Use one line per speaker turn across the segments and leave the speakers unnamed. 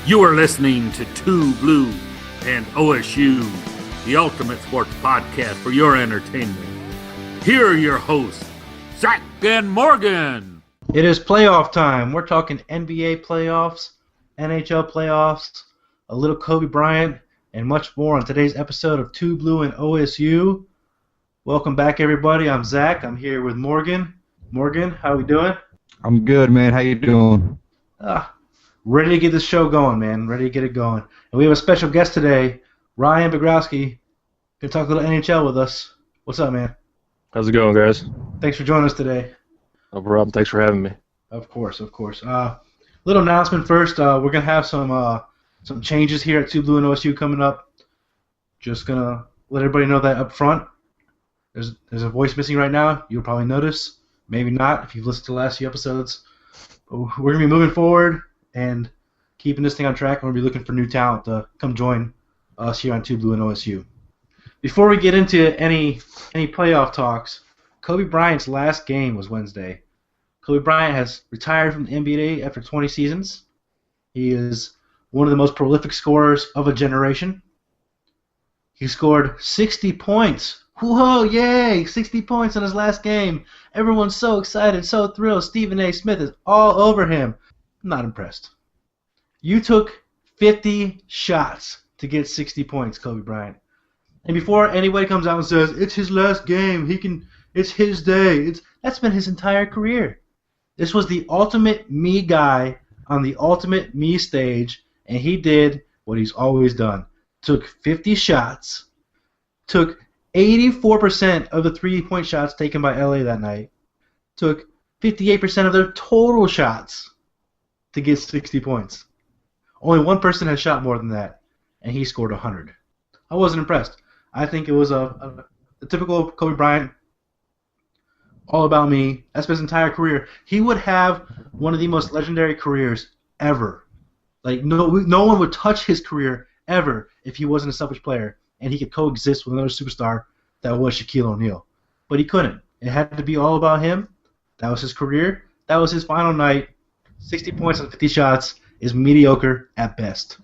You are listening to 2Blue and OSU, the ultimate sports podcast for your entertainment. Here are your hosts, Zach and Morgan.
It is playoff time. We're talking NBA playoffs, NHL playoffs, a little Kobe Bryant, and much more on today's episode of 2Blue and OSU. Welcome back, everybody. I'm Zach. I'm here with Morgan. Morgan, how we doing?
I'm good, man. How you doing?
Ready to get this show going, man. Ready to get it going. And we have a special guest today, Ryan Bogrowski. Gonna talk a little NHL with us. What's up, man?
How's it going, guys?
Thanks for joining us today.
No problem. Thanks for having me.
Of course. Little announcement first. We're gonna have some changes here at 2Blue and OSU coming up. Just gonna let everybody know that up front. There's a voice missing right now. You'll probably notice. Maybe not if you've listened to the last few episodes. But we're gonna be moving forward and keeping this thing on track. We're going to be looking for new talent to come join us here on 2Blue and OSU. Before we get into any playoff talks, Kobe Bryant's last game was Wednesday. Kobe Bryant has retired from the NBA after 20 seasons. He is one of the most prolific scorers of a generation. He scored 60 points. Whoa, yay! 60 points in his last game. Everyone's so excited, so thrilled. Stephen A. Smith is all over him. Not impressed. You took 50 shots to get 60 points, Kobe Bryant. And before anybody comes out and says, it's his last game, it's his day, that's been his entire career. This was the ultimate me guy on the ultimate me stage, and he did what he's always done. Took 50 shots, took 84% of the three-point shots taken by LA that night, took 58% of their total shots to get 60 points. Only one person has shot more than that, and he scored 100. I wasn't impressed. I think it was a typical Kobe Bryant, all about me. That's been his entire career. He would have one of the most legendary careers ever. Like no one would touch his career ever if he wasn't a selfish player, and he could coexist with another superstar that was Shaquille O'Neal. But he couldn't. It had to be all about him. That was his career. That was his final night. 60 points on 50 shots is mediocre at best.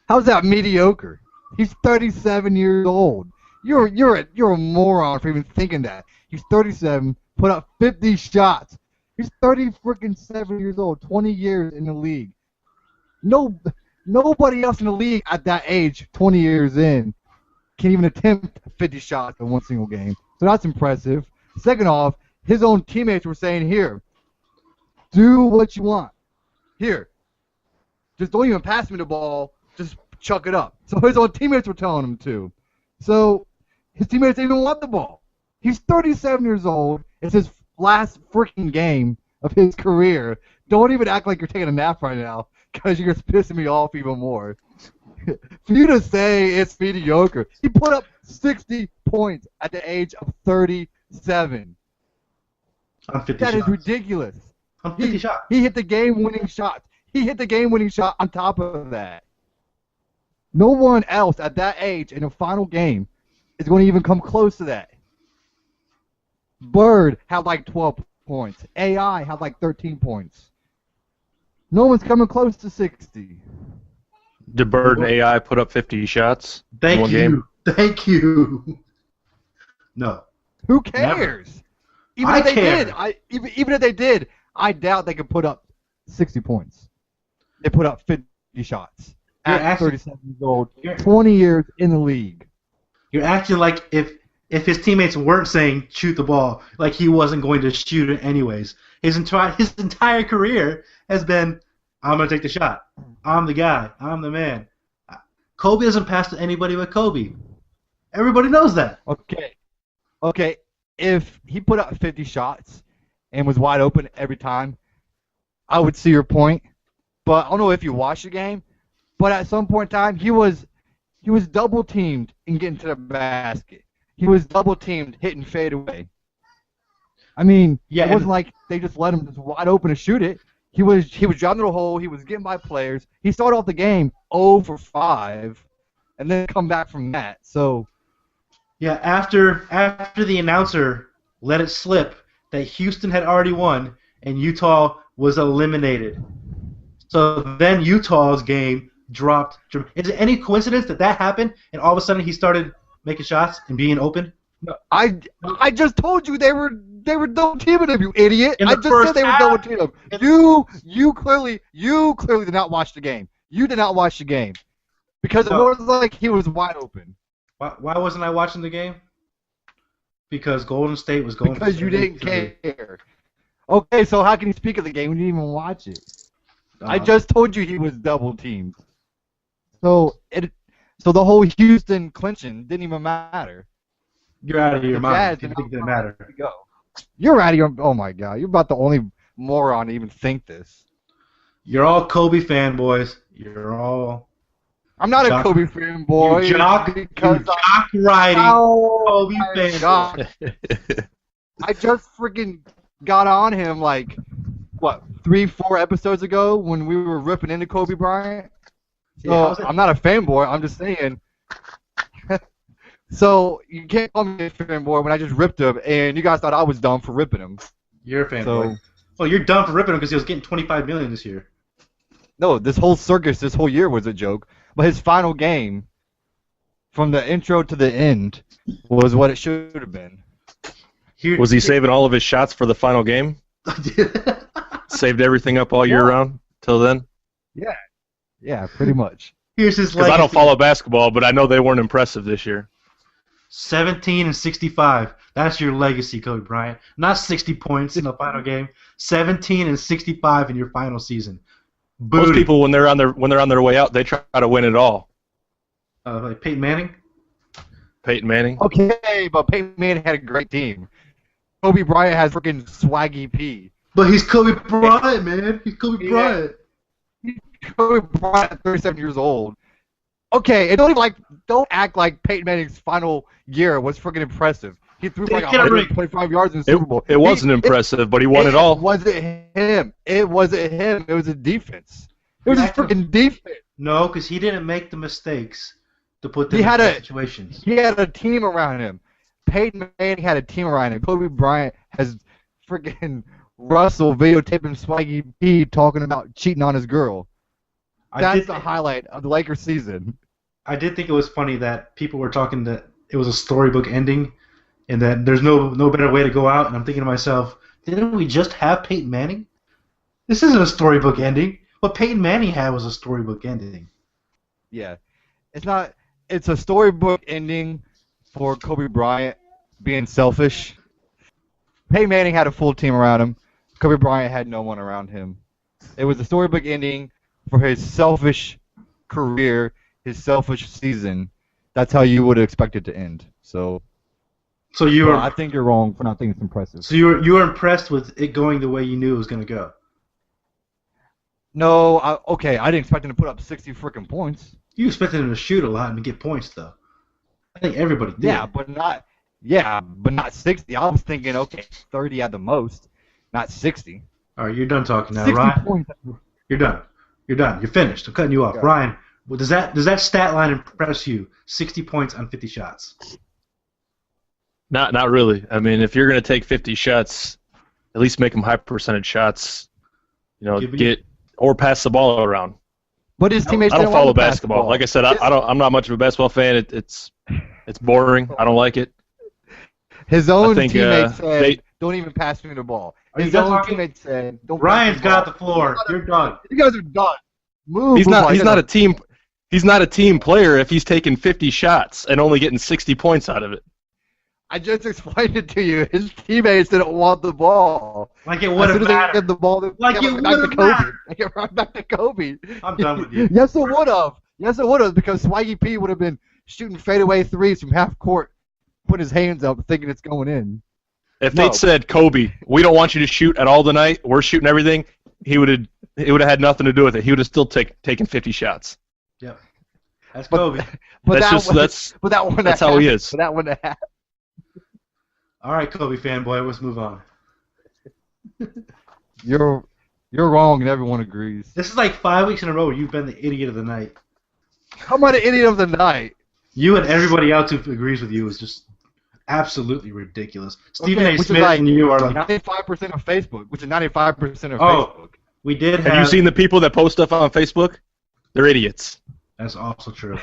How's that mediocre? He's 37 years old. You're a moron for even thinking that. He's 37, put up 50 shots. He's 37 years old, 20 years in the league. Nobody else in the league at that age, 20 years in, can even attempt 50 shots in one single game. So that's impressive. Second off, his own teammates were saying, here, do what you want. Here. Just don't even pass me the ball. Just chuck it up. So his own teammates were telling him to. So his teammates didn't even want the ball. He's 37 years old. It's his last freaking game of his career. Don't even act like you're taking a nap right now because you're just pissing me off even more. For you to say it's mediocre, he put up 60 points at the age of 37.
On 50
That
shots.
is ridiculous.
On 50 shots.
He hit the game-winning shot. He hit the game-winning shot on top of that. No one else at that age in a final game is going to even come close to that. Bird had like 12 points. AI had like 13 points. No one's coming close to 60.
Did Bird and AI put up 50 shots in one game?
Thank you. No.
Who cares? Even if they did, I doubt they could put up 60 points. They put up 50 shots at 37 years old, 20 years in the league.
You're acting like if his teammates weren't saying shoot the ball, like he wasn't going to shoot it anyways. His entire career has been, I'm going to take the shot. I'm the guy. I'm the man. Kobe doesn't pass to anybody but Kobe. Everybody knows that.
Okay. If he put up 50 shots and was wide open every time, I would see your point. But I don't know if you watched the game, but at some point in time, he was double teamed in getting to the basket. He was double teamed hitting fadeaway. I mean, it wasn't like they just let him just wide open to shoot it. He was driving to the hole. He was getting by players. He started off the game 0 for 5, and then come back from that. So,
yeah, after the announcer let it slip that Houston had already won and Utah was eliminated, So then Utah's game dropped. Is it any coincidence that happened and all of a sudden he started making shots and being open?
No, I just told you they were double teaming him, you idiot.
In
I
the
just
first
said they were
half?
double teaming him. You clearly did not watch the game. You did not watch the game because
No.
it was like he was wide open.
Why wasn't I watching the game? Because Golden State was going.
Because you didn't care. Okay, so how can you speak of the game when you didn't even watch it? I just told you he was double teamed. So the whole Houston clinching didn't even matter.
You're out of your mind.
Jazz
You think it didn't matter.
Go. You're out of your. Oh my God! You're about the only moron to even think this.
You're all Kobe fanboys. You're all.
I'm not
Jock-
a Kobe fanboy.
You jock riding Kobe fanboy.
I just freaking got on him like, what, 3-4 episodes ago when we were ripping into Kobe Bryant. So I'm not a fanboy. I'm just saying. So you can't call me a fanboy when I just ripped him, and you guys thought I was dumb for ripping him.
You're a fanboy. Well, you're dumb for ripping him because he was getting $25 million this year.
No, this whole circus, this whole year was a joke. But his final game, from the intro to the end, was what it should have been.
Was he saving all of his shots for the final game? Saved everything up all year round till then?
Yeah, pretty much.
Here's his
Because I don't follow basketball, but I know they weren't impressive this year.
17 and 65. That's your legacy, Kobe Bryant. Not 60 points in the final game. 17 and 65 in your final season. Booty.
Most people, when they're on their way out, they try to win it all.
Like Peyton Manning.
Peyton Manning.
Okay, but Peyton Manning had a great team. Kobe Bryant has freaking Swaggy P.
But he's Kobe Bryant, man. He's Kobe Bryant.
Kobe Bryant, 37 years old. Okay, and don't act like Peyton Manning's final year was freaking impressive. He threw for like 125 yards in the Super Bowl.
It wasn't impressive, but he won it all.
It wasn't him. It wasn't him. It was a defense. It was his freaking defense.
No, because he didn't make the mistakes to put them in situations.
He had a team around him. Peyton Manning had a team around him. Kobe Bryant has freaking Russell videotaping Swaggy P talking about cheating on his girl. That's the highlight of the Lakers season.
I did think it was funny that people were talking that it was a storybook ending and that there's no better way to go out. And I'm thinking to myself, didn't we just have Peyton Manning? This isn't a storybook ending. What Peyton Manning had was a storybook ending.
Yeah. It's a storybook ending for Kobe Bryant being selfish. Peyton Manning had a full team around him. Kobe Bryant had no one around him. It was a storybook ending for his selfish career, his selfish season. That's how you would expect it to end. So I think you're wrong for not thinking it's impressive.
So you were impressed with it going the way you knew it was going to go.
No, I didn't expect him to put up 60 freaking points.
You expected him to shoot a lot and get points, though. I think everybody did.
Yeah, but not 60. I was thinking, 30 at the most, not 60.
All right, you're done talking now,
60
Ryan.
points.
You're done. You're done. You're finished. I'm cutting you off.
Yeah.
Ryan, does that stat line impress you? 60 points on 50 shots.
Not really. I mean, if you're going to take 50 shots, at least make them high percentage shots. Or pass the ball around.
But his teammates
I don't
didn't
follow
want the
basketball. Like I said, I'm not much of a basketball fan. It's boring. I don't like it.
His own teammates said, "Don't even pass me the ball." His own teammates said, "Don't."
Ryan's got the floor. You're done.
You guys are done. Move.
He's not a team. He's not a team player if he's taking 50 shots and only getting 60 points out of it.
I just explained it to you. His teammates didn't want the ball.
Like it wouldn't matter.
Get the ball,
like it wouldn't matter.
I get right back to Kobe.
I'm done with you.
Yes, it would have. Yes, it would have, because Swaggy P would have been shooting fadeaway threes from half court, put his hands up, thinking it's going in.
If they'd said, Kobe, we don't want you to shoot at all tonight. We're shooting everything. It would have had nothing to do with it. He would have still taken 50 shots.
Yep. That's Kobe.
That's how he is.
But that wouldn't have happened.
All right, Kobe fanboy, let's move on.
You're wrong, and everyone agrees.
This is like 5 weeks in a row where you've been the idiot of the night.
How am I the idiot of the night?
You and everybody else who agrees with you is just absolutely ridiculous. Stephen A.
Which
Smith
is like
and you are like
95% of Facebook, which is 95% of Facebook.
We did
Have you seen the people that post stuff on Facebook? They're idiots.
That's also true.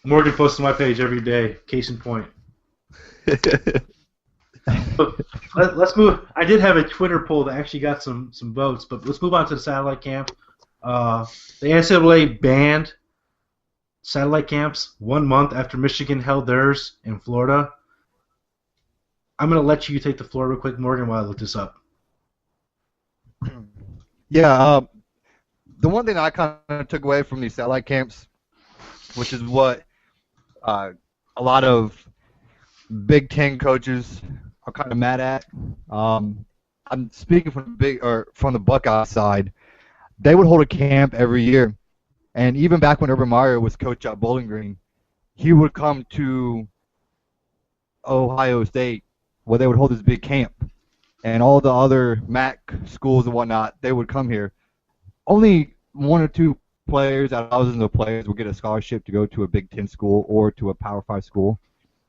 Morgan posts on my page every day. Case in point. Let's move. I did have a Twitter poll that actually got some votes, but let's move on to the satellite camp. The NCAA banned satellite camps 1 month after Michigan held theirs in Florida. I'm going to let you take the floor real quick, Morgan, while I look this up.
Yeah, the one thing I kind of took away from these satellite camps, which is what a lot of Big Ten coaches are kind of mad at. I'm speaking from the Buckeye side. They would hold a camp every year, and even back when Urban Meyer was coach at Bowling Green, he would come to Ohio State where they would hold this big camp, and all the other MAC schools and whatnot, they would come here. Only 1 or 2 players out of thousands of players would get a scholarship to go to a Big Ten school or to a Power 5 school,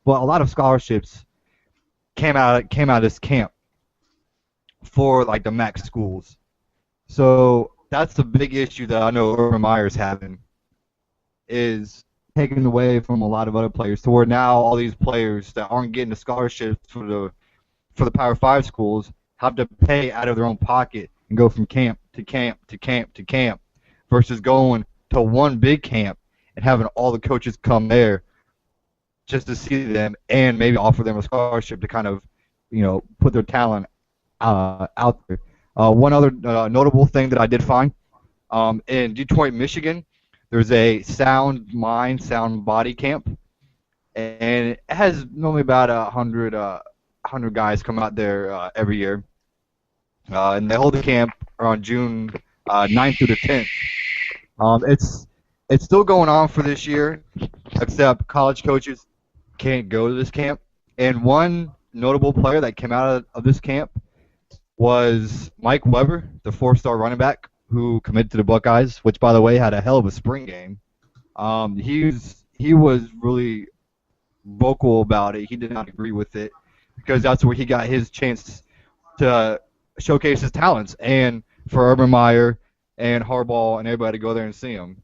but a lot of scholarships came out of this camp for like the MAC schools. So that's the big issue that I know Urban Meyer's having, is taken away from a lot of other players, to where now all these players that aren't getting the scholarships for the Power 5 schools have to pay out of their own pocket and go from camp to camp to camp to camp, versus going to one big camp and having all the coaches come there just to see them and maybe offer them a scholarship to kind of, put their talent out there. One other notable thing that I did find, in Detroit, Michigan, there's a Sound Mind, Sound Body camp, and it has normally about 100 guys come out there every year, and they hold the camp around June 9th through the 10th. It's still going on for this year, except college coaches can't go to this camp. And one notable player that came out of this camp was Mike Weber, the 4-star running back who committed to the Buckeyes, which, by the way, had a hell of a spring game. He was really vocal about it. He did not agree with it because that's where he got his chance to showcase his talents, and for Urban Meyer and Harbaugh and everybody to go there and see him.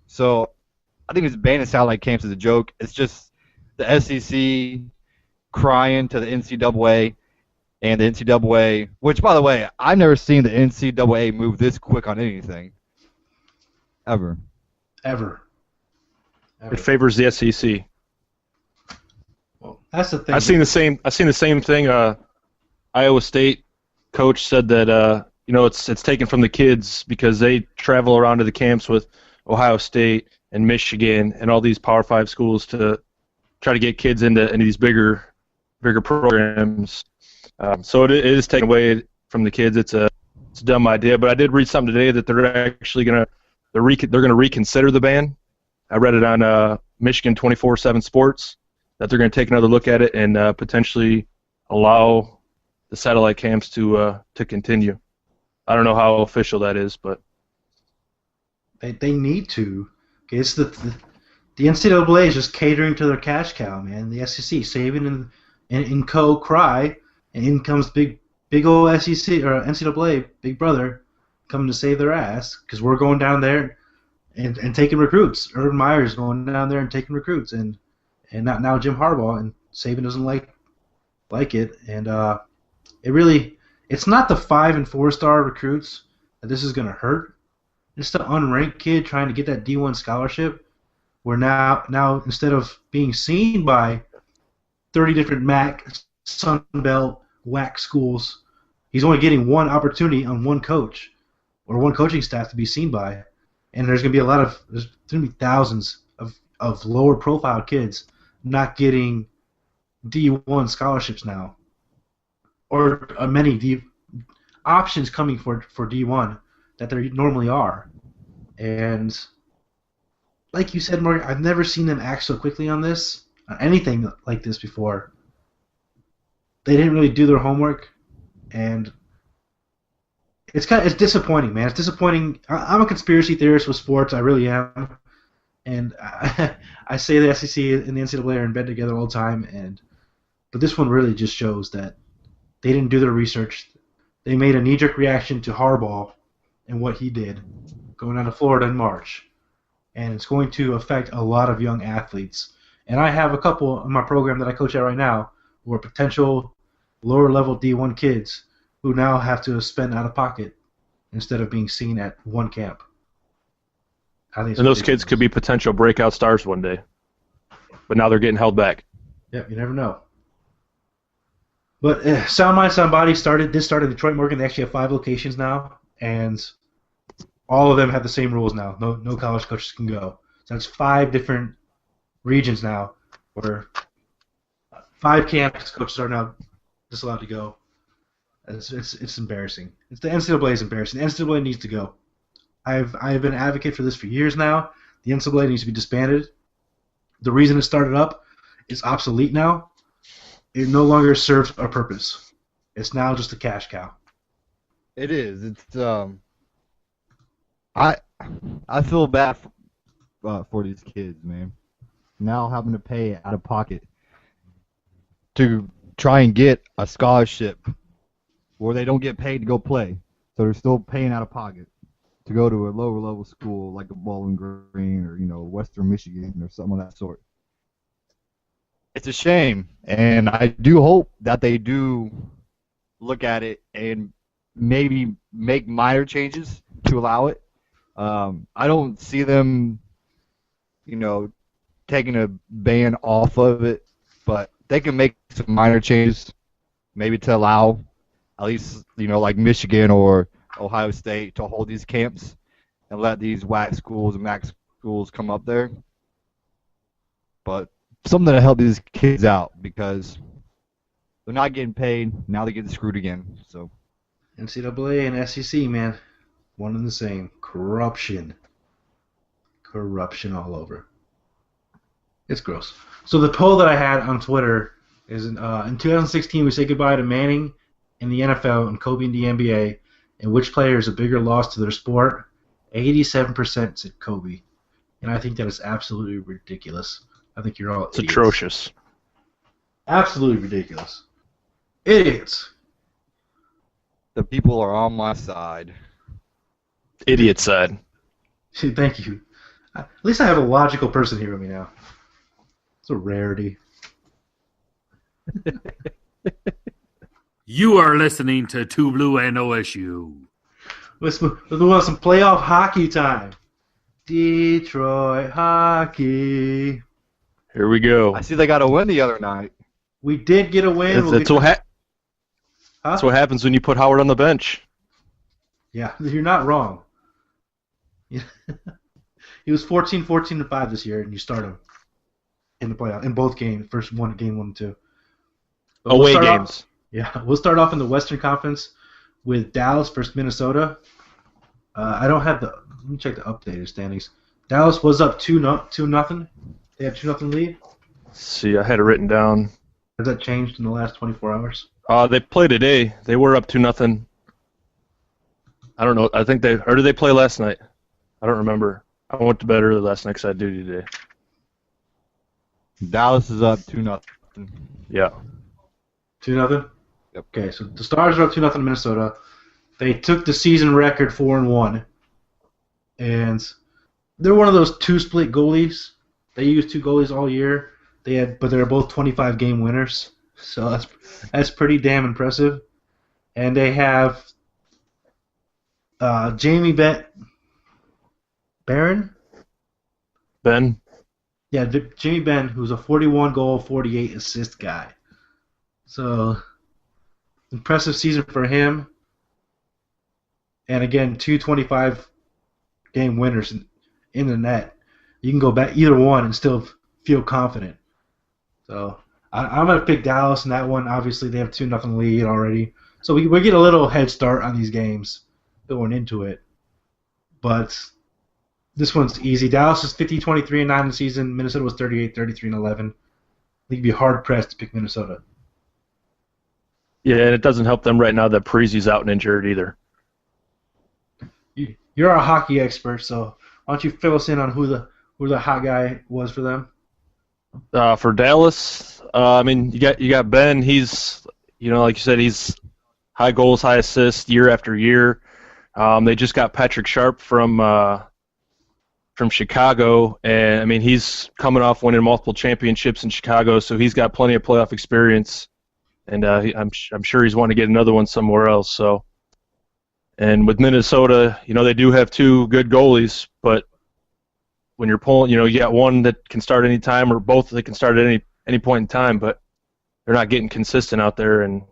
So I think this banning satellite camps is a joke. It's just the SEC crying to the NCAA, and the NCAA, which, by the way, I've never seen the NCAA move this quick on anything. Ever.
It favors the SEC.
Well, that's the thing.
I've seen the same thing. Iowa State coach said that it's taken from the kids because they travel around to the camps with Ohio State and Michigan and all these Power 5 schools to try to get kids into these bigger programs. So it is taken away from the kids. It's a dumb idea. But I did read something today that they're actually gonna reconsider the ban. I read it on Michigan 24/7 Sports that they're gonna take another look at it and potentially allow the satellite camps to continue. I don't know how official that is, but
they need to. Okay, it's the NCAA is just catering to their cash cow, man. The SEC, Saban and co cry, and in comes big old SEC or NCAA, Big Brother, coming to save their ass because we're going down there and taking recruits. Urban Meyer's going down there and taking recruits, and not now Jim Harbaugh, and Saban doesn't like it, and it's not the 5- and 4-star recruits that this is going to hurt. It's the unranked kid trying to get that D1 scholarship, where now instead of being seen by 30 different MAC, Sun Belt, WAC schools, he's only getting one opportunity on one coach or one coaching staff to be seen by. And there's going to be thousands of lower profile kids not getting D1 scholarships now, or many options coming for D1 that there normally are. And like you said, Morgan, I've never seen them act so quickly on anything like this before. They didn't really do their homework, and it's disappointing, man. It's disappointing. I'm a conspiracy theorist with sports. I really am, and I say the SEC and the NCAA are in bed together all the time. But this one really just shows that they didn't do their research. they made a knee-jerk reaction to Harbaugh and what he did going down to Florida in March. And it's going to affect a lot of young athletes. And I have a couple in my program that I coach at right now who are potential lower-level D1 kids who now have to spend out of pocket instead of being seen at one camp.
And those kids could be potential breakout stars one day. But now they're getting held back.
Yep, you never know. But Sound Mind, Sound Body started in Detroit, Morgan. They actually have 5 locations now, and all of them have the same rules now. No college coaches can go. So that's 5 different regions now where 5 campus coaches are now disallowed to go. It's embarrassing. The NCAA is embarrassing. The NCAA needs to go. I've been an advocate for this for years now. The NCAA needs to be disbanded. The reason it started up is obsolete now. It no longer serves a purpose. It's now just a cash cow.
It is. It's I feel bad for these kids, man. Now having to pay out of pocket to try and get a scholarship where they don't get paid to go play, so they're still paying out of pocket to go to a lower level school like a Bowling Green or Western Michigan or something of that sort. It's a shame, and I do hope that they do look at it and maybe make minor changes to allow it. I don't see them, taking a ban off of it, but they can make some minor changes, maybe to allow at least, like Michigan or Ohio State to hold these camps and let these WAC schools and MAC schools come up there. But something to help these kids out because they're not getting paid. Now they're getting screwed again. So
NCAA and SEC, man, one and the same. Corruption all over. It's gross. So the poll that I had on Twitter is in 2016 we say goodbye to Manning in the NFL and Kobe in the NBA, and which player is a bigger loss to their sport? 87% said Kobe, and I think that is absolutely ridiculous. I think you're all
It's
idiots.
atrocious.
Absolutely ridiculous. Idiots.
the people are on my side.
Idiot side.
Thank you. At least I have a logical person here with me now. It's a rarity.
You are listening to 2Blue and OSU.
Let's move on some playoff hockey time. Detroit hockey.
Here we go.
I see they got a win the other night.
We did get a win.
That's what happens when you put Howard on the bench.
Yeah, you're not wrong. He was 14-5 this year, and you start him in the playoff in both games. Game 1 and 2. But
Away games.
We'll start off in the Western Conference with Dallas versus Minnesota. I don't have the. Let me check the updated standings. Dallas was up 2-0. They had 2-0 lead.
See, I had it written down.
Has that changed in the last 24 hours?
They played today. They were up 2-0. I don't know. I think did they play last night? I don't remember. I went to bed early last night because I had duty today.
Dallas is up 2-0.
Yeah.
2-0?
Yep.
Okay, so the Stars are up 2-0 in Minnesota. They took the season record 4-1. And they're one of those two-split goalies. They used two goalies all year. But they're both 25-game winners. So that's pretty damn impressive. And they have Jamie Barron?
Ben?
Yeah, Jamie Benn, who's a 41-goal, 48-assist guy. So, impressive season for him. And again, two 25-game winners in the net. You can go back either one and still feel confident. So, I'm going to pick Dallas in that one. Obviously, they have 2-0 lead already. So, we get a little head start on these games going into it. But this one's easy. Dallas is 50-23-9 in the season. Minnesota was 38-33-11. You'd be hard-pressed to pick Minnesota.
Yeah, and it doesn't help them right now that Parise's out and injured either.
You're a hockey expert, so why don't you fill us in on who the hot guy was for them?
For Dallas, I mean, you got Ben. He's, like you said, he's high goals, high assists year after year. They just got Patrick Sharp from Chicago, and I mean he's coming off winning multiple championships in Chicago, so he's got plenty of playoff experience, and I'm sure he's wanting to get another one somewhere else. So, and with Minnesota, they do have two good goalies, but when you're pulling, you got one that can start any time, or both that can start at any point in time, but they're not getting consistent out there, and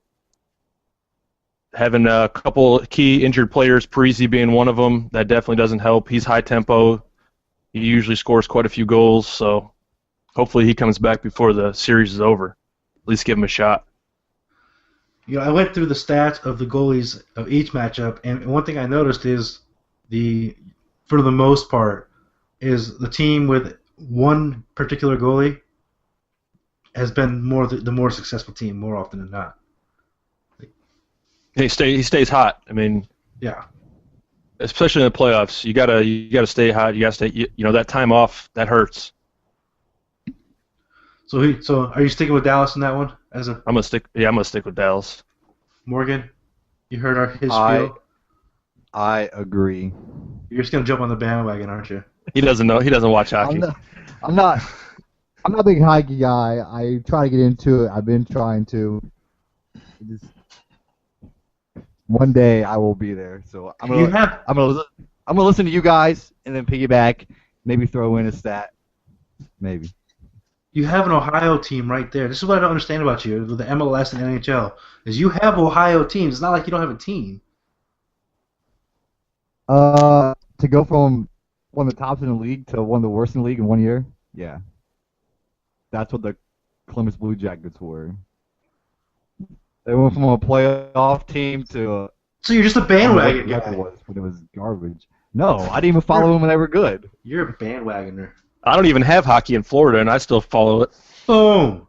having a couple key injured players, Parisi being one of them, that definitely doesn't help. He's high tempo. He usually scores quite a few goals, so hopefully he comes back before the series is over. At least give him a shot.
I went through the stats of the goalies of each matchup, and one thing I noticed is for the most part, is the team with one particular goalie has been the more successful team more often than not.
He stays hot. I mean,
yeah.
Especially in the playoffs, you gotta stay hot. You gotta stay. That time off that hurts.
So are you sticking with Dallas in that one? I'm
gonna stick. Yeah, I'm gonna stick with Dallas.
Morgan, you heard his spiel.
I agree.
You're just gonna jump on the bandwagon, aren't you?
He doesn't know. He doesn't watch hockey.
I'm not a big hockey guy. I try to get into it. I've been trying to. One day I will be there. So I'm gonna listen to you guys and then piggyback. Maybe throw in a stat. Maybe.
You have an Ohio team right there. This is what I don't understand about you with the MLS and NHL. Is you have Ohio teams. It's not like you don't have a team.
To go from one of the tops in the league to one of the worst in the league in 1 year, yeah. That's what the Columbus Blue Jackets were. They went from a playoff team to
So you're just a bandwagon guy.
When it was garbage. No, I didn't even follow them when they were good.
You're a bandwagoner.
I don't even have hockey in Florida, and I still follow it.
Boom.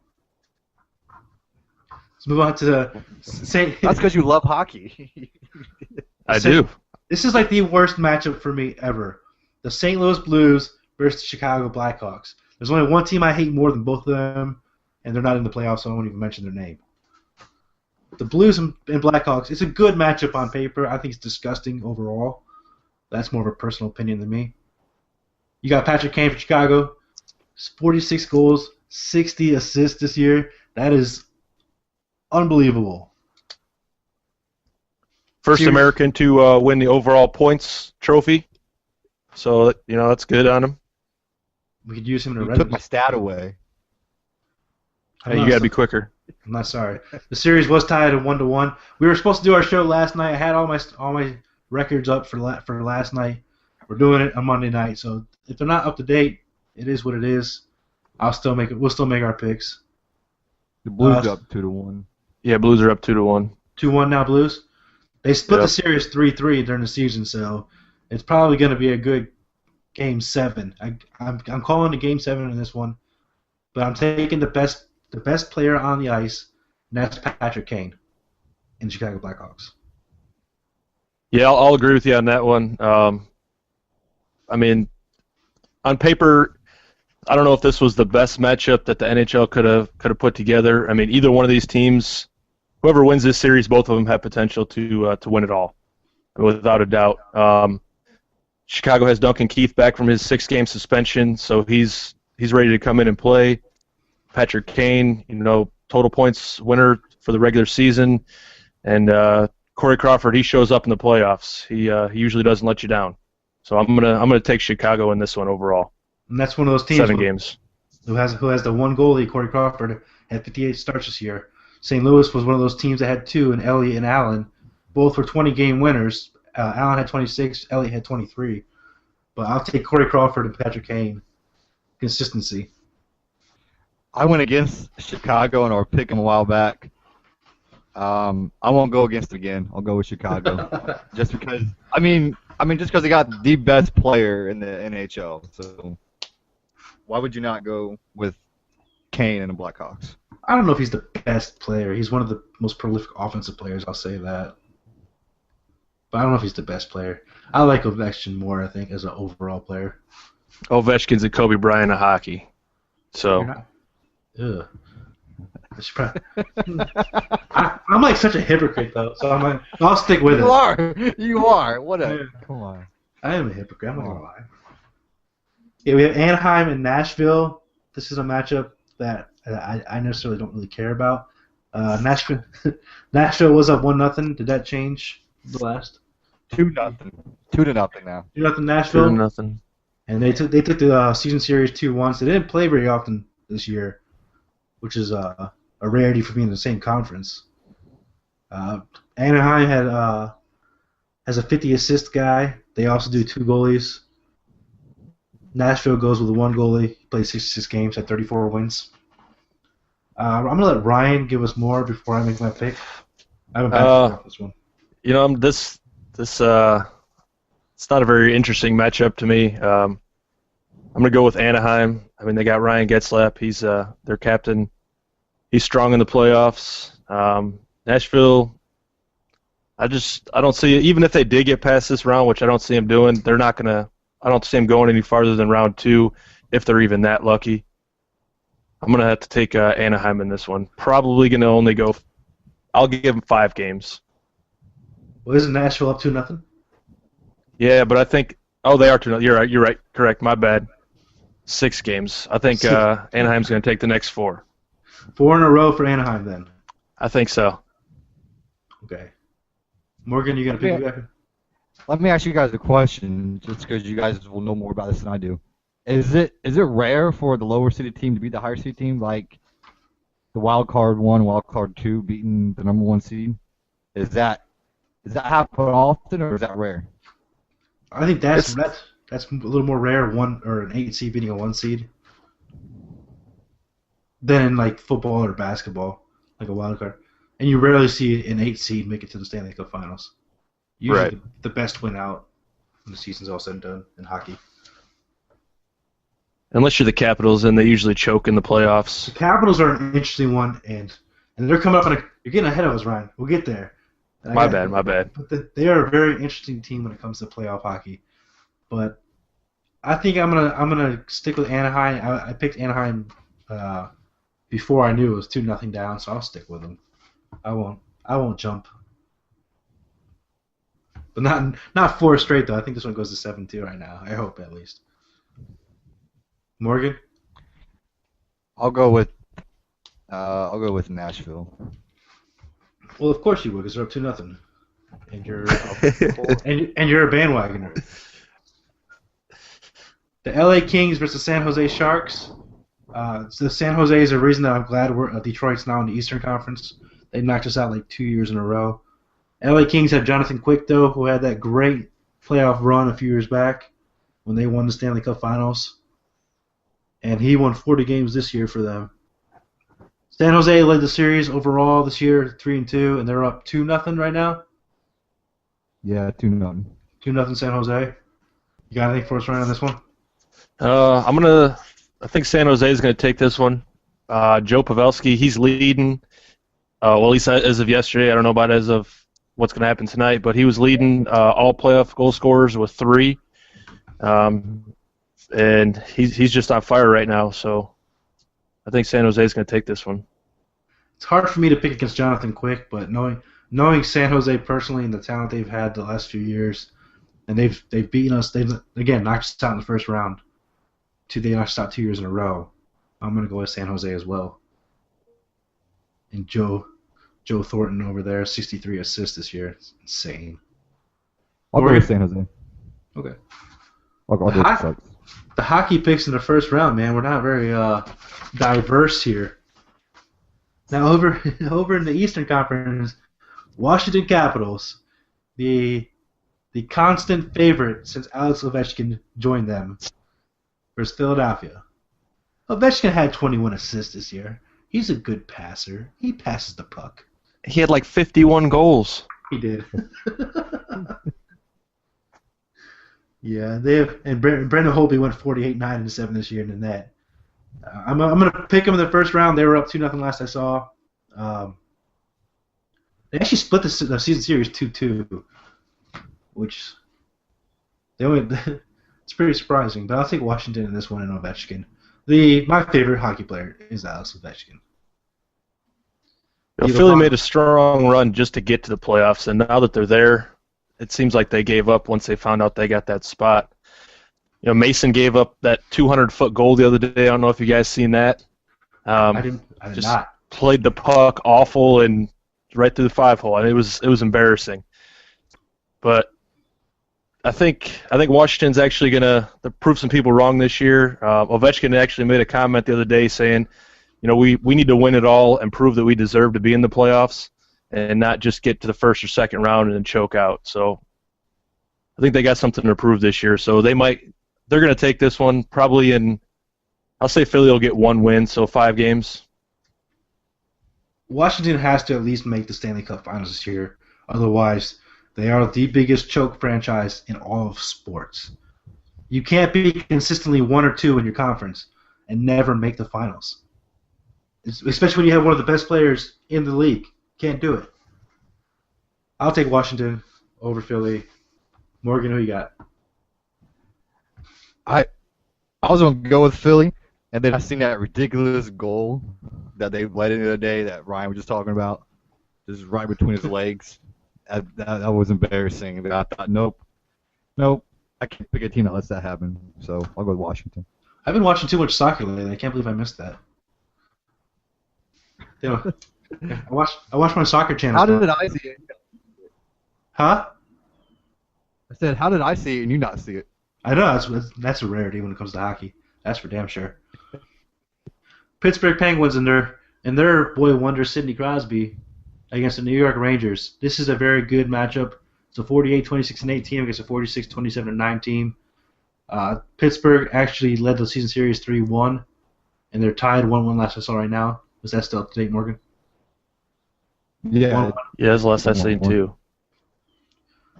Let's move on to the St.
That's because you love hockey.
I do.
This is like the worst matchup for me ever. The St. Louis Blues versus the Chicago Blackhawks. There's only one team I hate more than both of them, and they're not in the playoffs, so I won't even mention their name. The Blues and Blackhawks, it's a good matchup on paper. I think it's disgusting overall. That's more of a personal opinion than me. You got Patrick Kane for Chicago, 46 goals, 60 assists this year. That is unbelievable.
First American to win the overall points trophy. So, that's good on him.
We could use him in a
You
red.
took my stat away.
Hey, you got to be quicker.
I'm not sorry. The series was tied at 1-1. We were supposed to do our show last night. I had all my records up for last night. We're doing it on Monday night, so if they're not up to date, it is what it is. We'll still make our picks.
The Blues are up 2-1.
Yeah, Blues are up 2-1.
2-1 now, Blues. They split the series 3-3 during the season, so it's probably going to be a good Game 7. I'm calling the Game 7 in this one, but I'm taking the best player on the ice, and that's Patrick Kane in the Chicago Blackhawks.
Yeah, I'll agree with you on that one. I mean, on paper, I don't know if this was the best matchup that the NHL could have put together. I mean, either one of these teams, whoever wins this series, both of them have potential to win it all, without a doubt. Chicago has Duncan Keith back from his 6-game suspension, so he's ready to come in and play. Patrick Kane, total points winner for the regular season, and Corey Crawford, he shows up in the playoffs. He usually doesn't let you down. So I'm gonna take Chicago in this one overall.
And that's one of those teams
7 games.
Who has the one goalie, Corey Crawford, had 58 starts this year. St. Louis was one of those teams that had 2, and Elliott and Allen, both were 20-game winners. Allen had 26, Elliott had 23. But I'll take Corey Crawford and Patrick Kane. Consistency.
I went against Chicago in our pick 'em a while back. I won't go against it again. I'll go with Chicago, just because. Just because they got the best player in the NHL. So why would you not go with Kane and the Blackhawks?
I don't know if he's the best player. He's one of the most prolific offensive players. I'll say that. But I don't know if he's the best player. I like Ovechkin more, I think, as an overall player.
Ovechkin's a Kobe Bryant of hockey. So.
Ugh. I should probably, I'm like such a hypocrite though, so I'll stick with it.
You are. You are. What a.
Yeah.
Come on.
I am a hypocrite. I'm not gonna lie. Yeah, we have Anaheim and Nashville. This is a matchup that I necessarily don't really care about. Nashville was up 1-0. Did that change the last?
2-0. 2-0 now.
2-0 Nashville.
2-0.
And they took the season series 2-1. So they didn't play very often this year, which is a rarity for being in the same conference. Anaheim has a 50 assist guy. They also do 2 goalies. Nashville goes with 1 goalie. He plays 66 games, had 34 wins. I'm gonna let Ryan give us more before I make my pick. I haven't backed this one.
You know, this it's not a very interesting matchup to me. I'm gonna go with Anaheim. I mean, they got Ryan Getzlap. He's their captain. He's strong in the playoffs. Nashville, I don't see it. Even if they did get past this round, which I don't see them doing, they're not gonna. I don't see them going any farther than round 2, if they're even that lucky. I'm gonna have to take Anaheim in this one. Probably gonna only go. I'll give them 5 games.
Well, isn't Nashville up 2-0?
Yeah, but I think. Oh, they are 2-0. You're right. You're right. Correct. My bad. 6 games. I think Anaheim's gonna take the next 4.
4 in a row for Anaheim then.
I think so.
Okay. Morgan, you gonna pick me back?
Let me ask you guys a question, just because you guys will know more about this than I do. Is it rare for the lower seeded team to beat the higher seeded team, like the wild card 1, wild card 2 beating the number 1 seed? Does that happen often, or is that rare?
I think that's a little more rare. An 8 seed beating a 1 seed than in like football or basketball, like a wild card. And you rarely see an 8 seed make it to the Stanley Cup Finals. Usually
Right.
the best win out when the season's all said and done in hockey.
Unless you're the Capitals, and they usually choke in the playoffs.
The Capitals are an interesting one, and they're coming up you're getting ahead of us, Ryan. We'll get there.
My bad.
But they are a very interesting team when it comes to playoff hockey. But I think I'm gonna stick with Anaheim. I picked Anaheim before I knew it was 2-0 down, so I'll stick with them. I won't jump. But not 4 straight though. I think this one goes to 7-2 right now. I hope at least. Morgan?
I'll go with Nashville.
Well, of course you would, because they're up 2-0, and you're and you're a bandwagoner. The LA Kings versus San Jose Sharks. So San Jose is a reason that I'm glad Detroit's now in the Eastern Conference. They knocked us out like 2 years in a row. LA Kings have Jonathan Quick, though, who had that great playoff run a few years back when they won the Stanley Cup Finals. And he won 40 games this year for them. San Jose led the series overall this year, 3-2, and they're up 2-0 right now.
Yeah, 2-0.
2-0 San Jose. You got anything for us right on this one?
I think San Jose is gonna take this one. Joe Pavelski, he's leading. Well, at least as of yesterday. I don't know about as of what's gonna happen tonight, but he was leading all playoff goal scorers with 3. And he's just on fire right now, so I think San Jose is going to take this one.
It's hard for me to pick against Jonathan Quick, but knowing San Jose personally and the talent they've had the last few years, and they've beaten us, they've again knocked us out in the first round. They knocked us out 2 years in a row. I'm going to go with San Jose as well. And Joe Thornton over there, 63 assists this year. It's insane.
I'll go with San Jose.
Okay.
I'll go with the Sharks.
The hockey picks in the first round, man. We're not very diverse here. Now over in the Eastern Conference, Washington Capitals, the constant favorite since Alex Ovechkin joined them, versus Philadelphia. Ovechkin had 21 assists this year. He's a good passer. He passes the puck.
He had like 51 goals.
He did. Yeah, and Brendan Holtby went 48-9-7 this year in the net. I'm gonna pick them in the first round. They were up 2-0 last I saw. They actually split the season series 2-2, which it's pretty surprising. But I'll take Washington in this one and Ovechkin. My favorite hockey player is Alex Ovechkin.
Philly made a strong run just to get to the playoffs, and now that they're there, it seems like they gave up once they found out they got that spot. Mason gave up that 200-foot goal the other day. I don't know if you guys seen that.
I did
just
not.
Played the puck awful and right through the 5-hole. I mean, it was embarrassing. But I think Washington's actually going to prove some people wrong this year. Ovechkin actually made a comment the other day saying, we need to win it all and prove that we deserve to be in the playoffs and not just get to the first or second round and then choke out. So I think they got something to prove this year. So they're going to take this one probably I'll say Philly will get 1 win, so 5 games.
Washington has to at least make the Stanley Cup Finals this year. Otherwise, they are the biggest choke franchise in all of sports. You can't be consistently 1 or 2 in your conference and never make the finals. Especially when you have one of the best players in the league. Can't do it. I'll take Washington over Philly. Morgan, who you got?
I was going to go with Philly, and then I seen that ridiculous goal that they let in the other day that Ryan was just talking about, just right between his legs. That was embarrassing. And I thought, nope, I can't pick a team that lets that happen. So I'll go with Washington.
I've been watching too much soccer lately. I can't believe I missed that. I watch my soccer channel.
How did I see it?
Huh?
I said, how did I see it and you not see it?
I know that's a rarity when it comes to hockey. That's for damn sure. Pittsburgh Penguins and their boy wonder Sidney Crosby against the New York Rangers. This is a very good matchup. It's a 48-26-8 team against a 46-27-9 team. Pittsburgh actually led the season series 3-1, and they're tied 1-1 last I saw right now. Was that still up to date, Morgan?
Yeah.
1-1.
Yeah, that's the last I've seen too.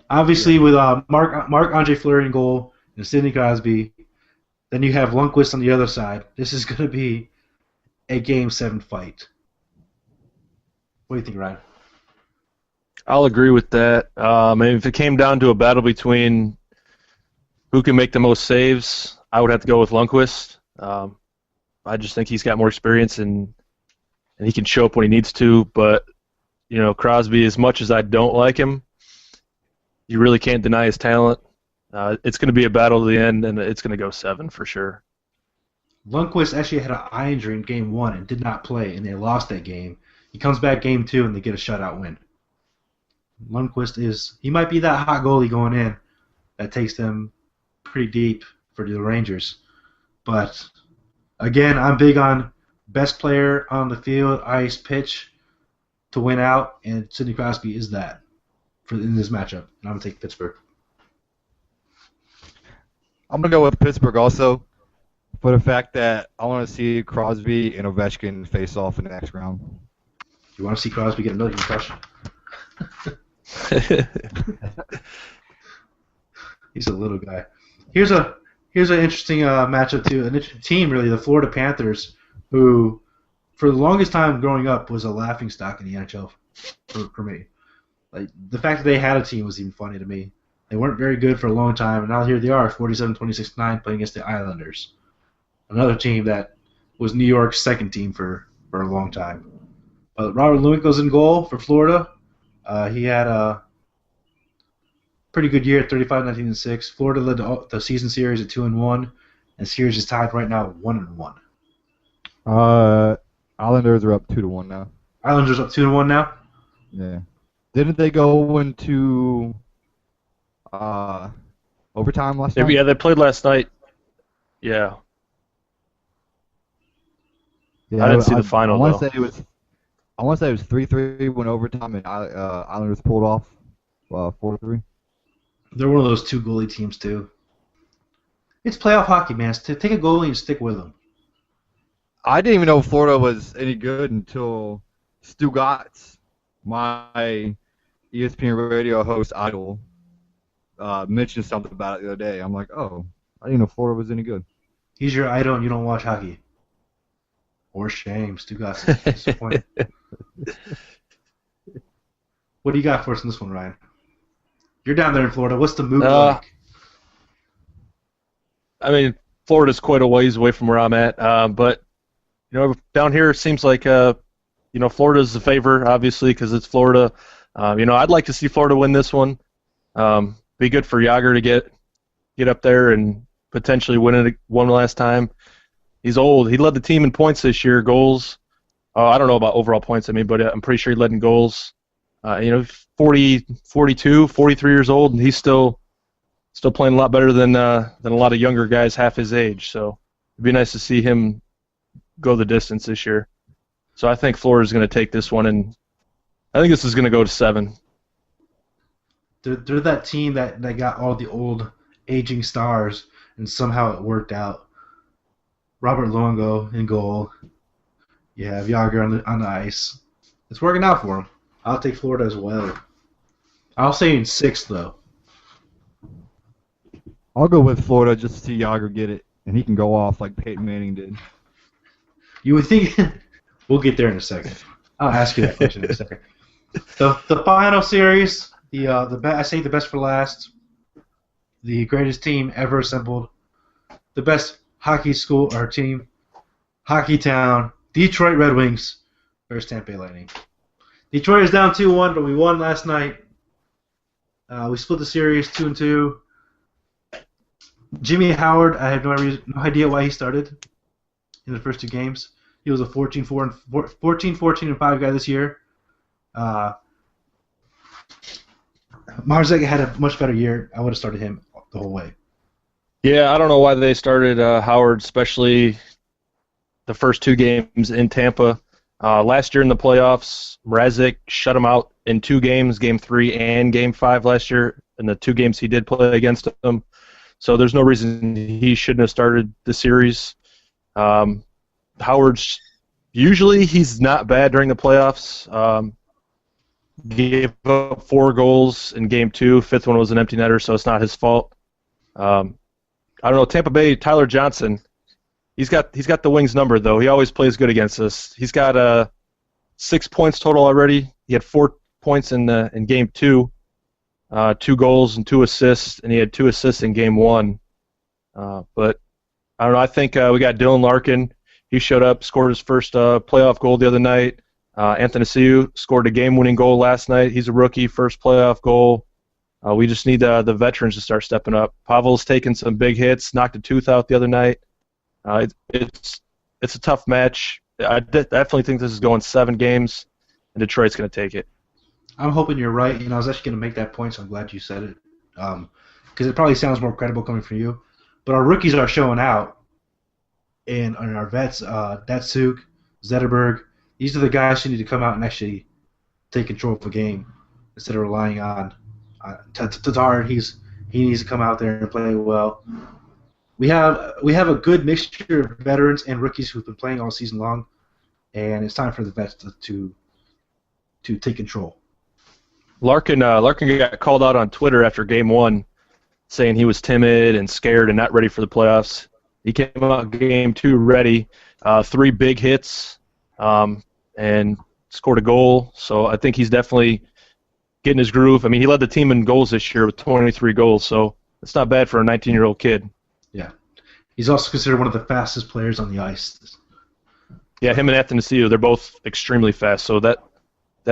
Obviously, with Marc-Andre Fleury in goal and Sidney Crosby, then you have Lundqvist on the other side. This is going to be a Game 7 fight. What do you think, Ryan?
I'll agree with that. If it came down to a battle between who can make the most saves, I would have to go with Lundqvist. I just think he's got more experience and he can show up when he needs to. But Crosby, as much as I don't like him, you really can't deny his talent. It's going to be a battle to the end, and it's going to go 7 for sure.
Lundqvist actually had an eye injury in Game 1 and did not play, and they lost that game. He comes back Game 2, and they get a shutout win. Lundqvist he might be that hot goalie going in that takes them pretty deep for the Rangers. But, again, I'm big on best player on the field, ice, pitch to win out, and Sidney Crosby is that in this matchup. And I'm going to take Pittsburgh.
I'm going to go with Pittsburgh also for the fact that I want to see Crosby and Ovechkin face off in the next round.
You want to see Crosby get another concussion? He's a little guy. Here's an interesting matchup too. An interesting team, really, the Florida Panthers, who for the longest time growing up was a laughingstock in the NHL for me. Like the fact that they had a team was even funny to me. They weren't very good for a long time, and now here they are, 47-26-9, playing against the Islanders, another team that was New York's second team for a long time. But Robert Lewin goes in goal for Florida. He had a pretty good year at 35-19-6. Florida led the season series at 2-1, and series is tied right now at 1-1.
Islanders are up 2-1 now.
Islanders up 2-1 now.
Yeah. Didn't they go into overtime last night?
Yeah, they played last night. Yeah. I didn't see the final, though.
I want to say it was 3-3 when overtime and Islanders pulled off 4-3.
They're one of those two goalie teams, too. It's playoff hockey, man. Take a goalie and stick with them.
I didn't even know Florida was any good until Stu Gatz, my ESPN radio host idol, mentioned something about it the other day. I'm like, oh, I didn't know Florida was any good.
He's your idol and you don't watch hockey. Or shame, Stu Gatz is disappointed. What do you got for us in this one, Ryan? You're down there in Florida. What's the mood like?
I mean, Florida's quite a ways away from where I'm at, but down here it seems like Florida's the favor, obviously, because it's Florida. I'd like to see Florida win this one. Be good for Yager to get up there and potentially win it one last time. He's old. He led the team in points this year, goals. I don't know about overall points, but I'm pretty sure he led in goals. 40, 42, 43 years old, and he's still playing a lot better than a lot of younger guys half his age. So it'd be nice to see him go the distance this year. So I think Florida's going to take this one, and I think this is going to go to 7.
They're that team that got all the old aging stars, and somehow it worked out. Robert Luongo in goal. You have Yager on the ice. It's working out for him. I'll take Florida as well. I'll say in 6th, though.
I'll go with Florida just to see Yager get it, and he can go off like Peyton Manning did.
You would think we'll get there in a second. I'll ask you that question in a second. The final series, I say the best for last. The greatest team ever assembled. The best hockey school or team, hockey town, Detroit Red Wings versus Tampa Bay Lightning. Detroit is down 2-1, but we won last night. We split the series 2-2. Jimmy Howard, I have no idea why he started in the first 2 games. He was a 14-14-5 guy this year. Marzek had a much better year. I would have started him the whole way.
Yeah, I don't know why they started Howard, especially the first 2 games in Tampa. Last year in the playoffs, Mrazek shut him out in 2 games, Game 3 and Game 5 last year, in the 2 games he did play against him. So there's no reason he shouldn't have started the series. Howard's usually he's not bad during the playoffs. Gave up 4 goals in Game 2. 5th one was an empty netter, so it's not his fault. I don't know. Tampa Bay, Tyler Johnson. He's got the Wings number though. He always plays good against us. He's got 6 points total already. He had 4 points in Game 2, 2 goals and 2 assists, and he had 2 assists in Game 1. But I don't know. I think we got Dylan Larkin. He showed up, scored his first playoff goal the other night. Anthony Siu scored a game-winning goal last night. He's a rookie, first playoff goal. We just need the veterans to start stepping up. Pavel's taken some big hits, knocked a tooth out the other night. It's a tough match. I definitely think this is going 7 games, and Detroit's going to take it.
I'm hoping you're right, and I was actually going to make that point, so I'm glad you said it, because it probably sounds more credible coming from you. But our rookies are showing out, and our vets, Datsuk, Zetterberg, these are the guys who need to come out and actually take control of the game instead of relying on Tatar. He needs to come out there and play well. We have a good mixture of veterans and rookies who've been playing all season long, and it's time for the vets to take control.
Larkin got called out on Twitter after Game 1, saying he was timid and scared and not ready for the playoffs. He came out Game 2 ready, 3 big hits, and scored a goal. So I think he's definitely getting his groove. I mean, he led the team in goals this year with 23 goals, so it's not bad for a 19-year-old kid.
Yeah. He's also considered one of the fastest players on the ice.
Yeah, him and Anthony Siu, they're both extremely fast. So that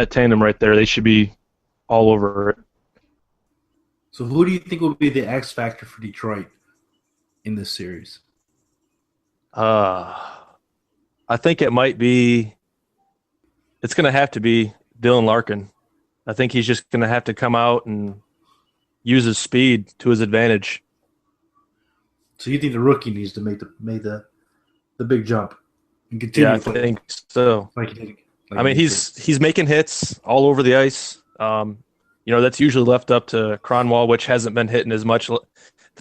tandem right there, they should be all over it.
So who do you think will be the X factor for Detroit in this series?
I think it might be – it's going to have to be Dylan Larkin. I think he's just going to have to come out and use his speed to his advantage.
So you think the rookie needs to make the big jump and continue?
Yeah, I think so. I mean, he's making hits all over the ice. That's usually left up to Cronwall, which hasn't been hitting as much the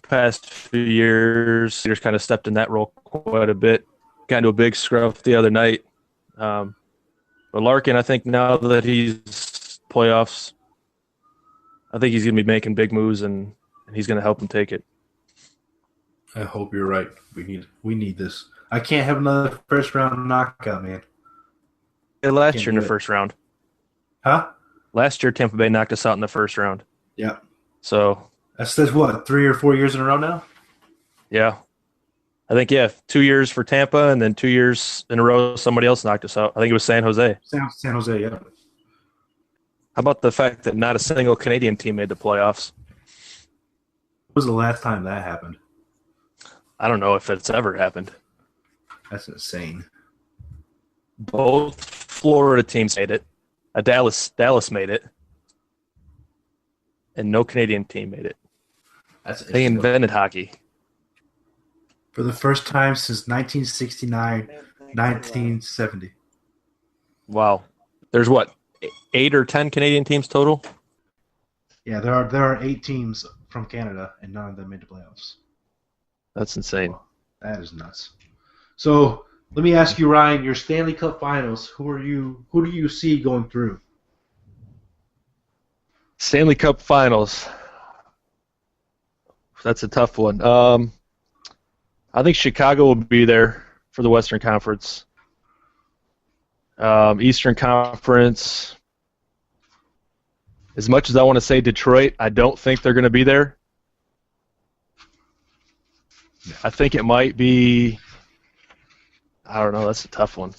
past few years. He's kind of stepped in that role quite a bit. Got into a big scruff the other night. But Larkin, I think now that he's playoffs, I think he's going to be making big moves, and he's going to help him take it.
I hope you're right. We need this. I can't have another first round knockout, man.
Yeah, last year in the first round.
Huh?
Last year, Tampa Bay knocked us out in the first round.
Yeah.
So
that's what, 3 or 4 years in a row now?
Yeah. I think, 2 years for Tampa, and then 2 years in a row somebody else knocked us out. I think it was San Jose.
San Jose, yeah.
How about the fact that not a single Canadian team made the playoffs?
When was the last time that happened?
I don't know if it's ever happened.
That's insane.
Both Florida teams made it. Dallas made it. And no Canadian team made it. They invented hockey.
For the first time since 1969, 1970.
Wow. There's what, 8 or 10 Canadian teams total?
Yeah, there are 8 teams from Canada, and none of them made the playoffs.
That's insane.
That is nuts. So let me ask you, Ryan, your Stanley Cup Finals. Who do you see going through?
Stanley Cup Finals. That's a tough one. I think Chicago will be there for the Western Conference. Eastern Conference. As much as I want to say Detroit, I don't think they're going to be there. I think it might be. I don't know. That's a tough one.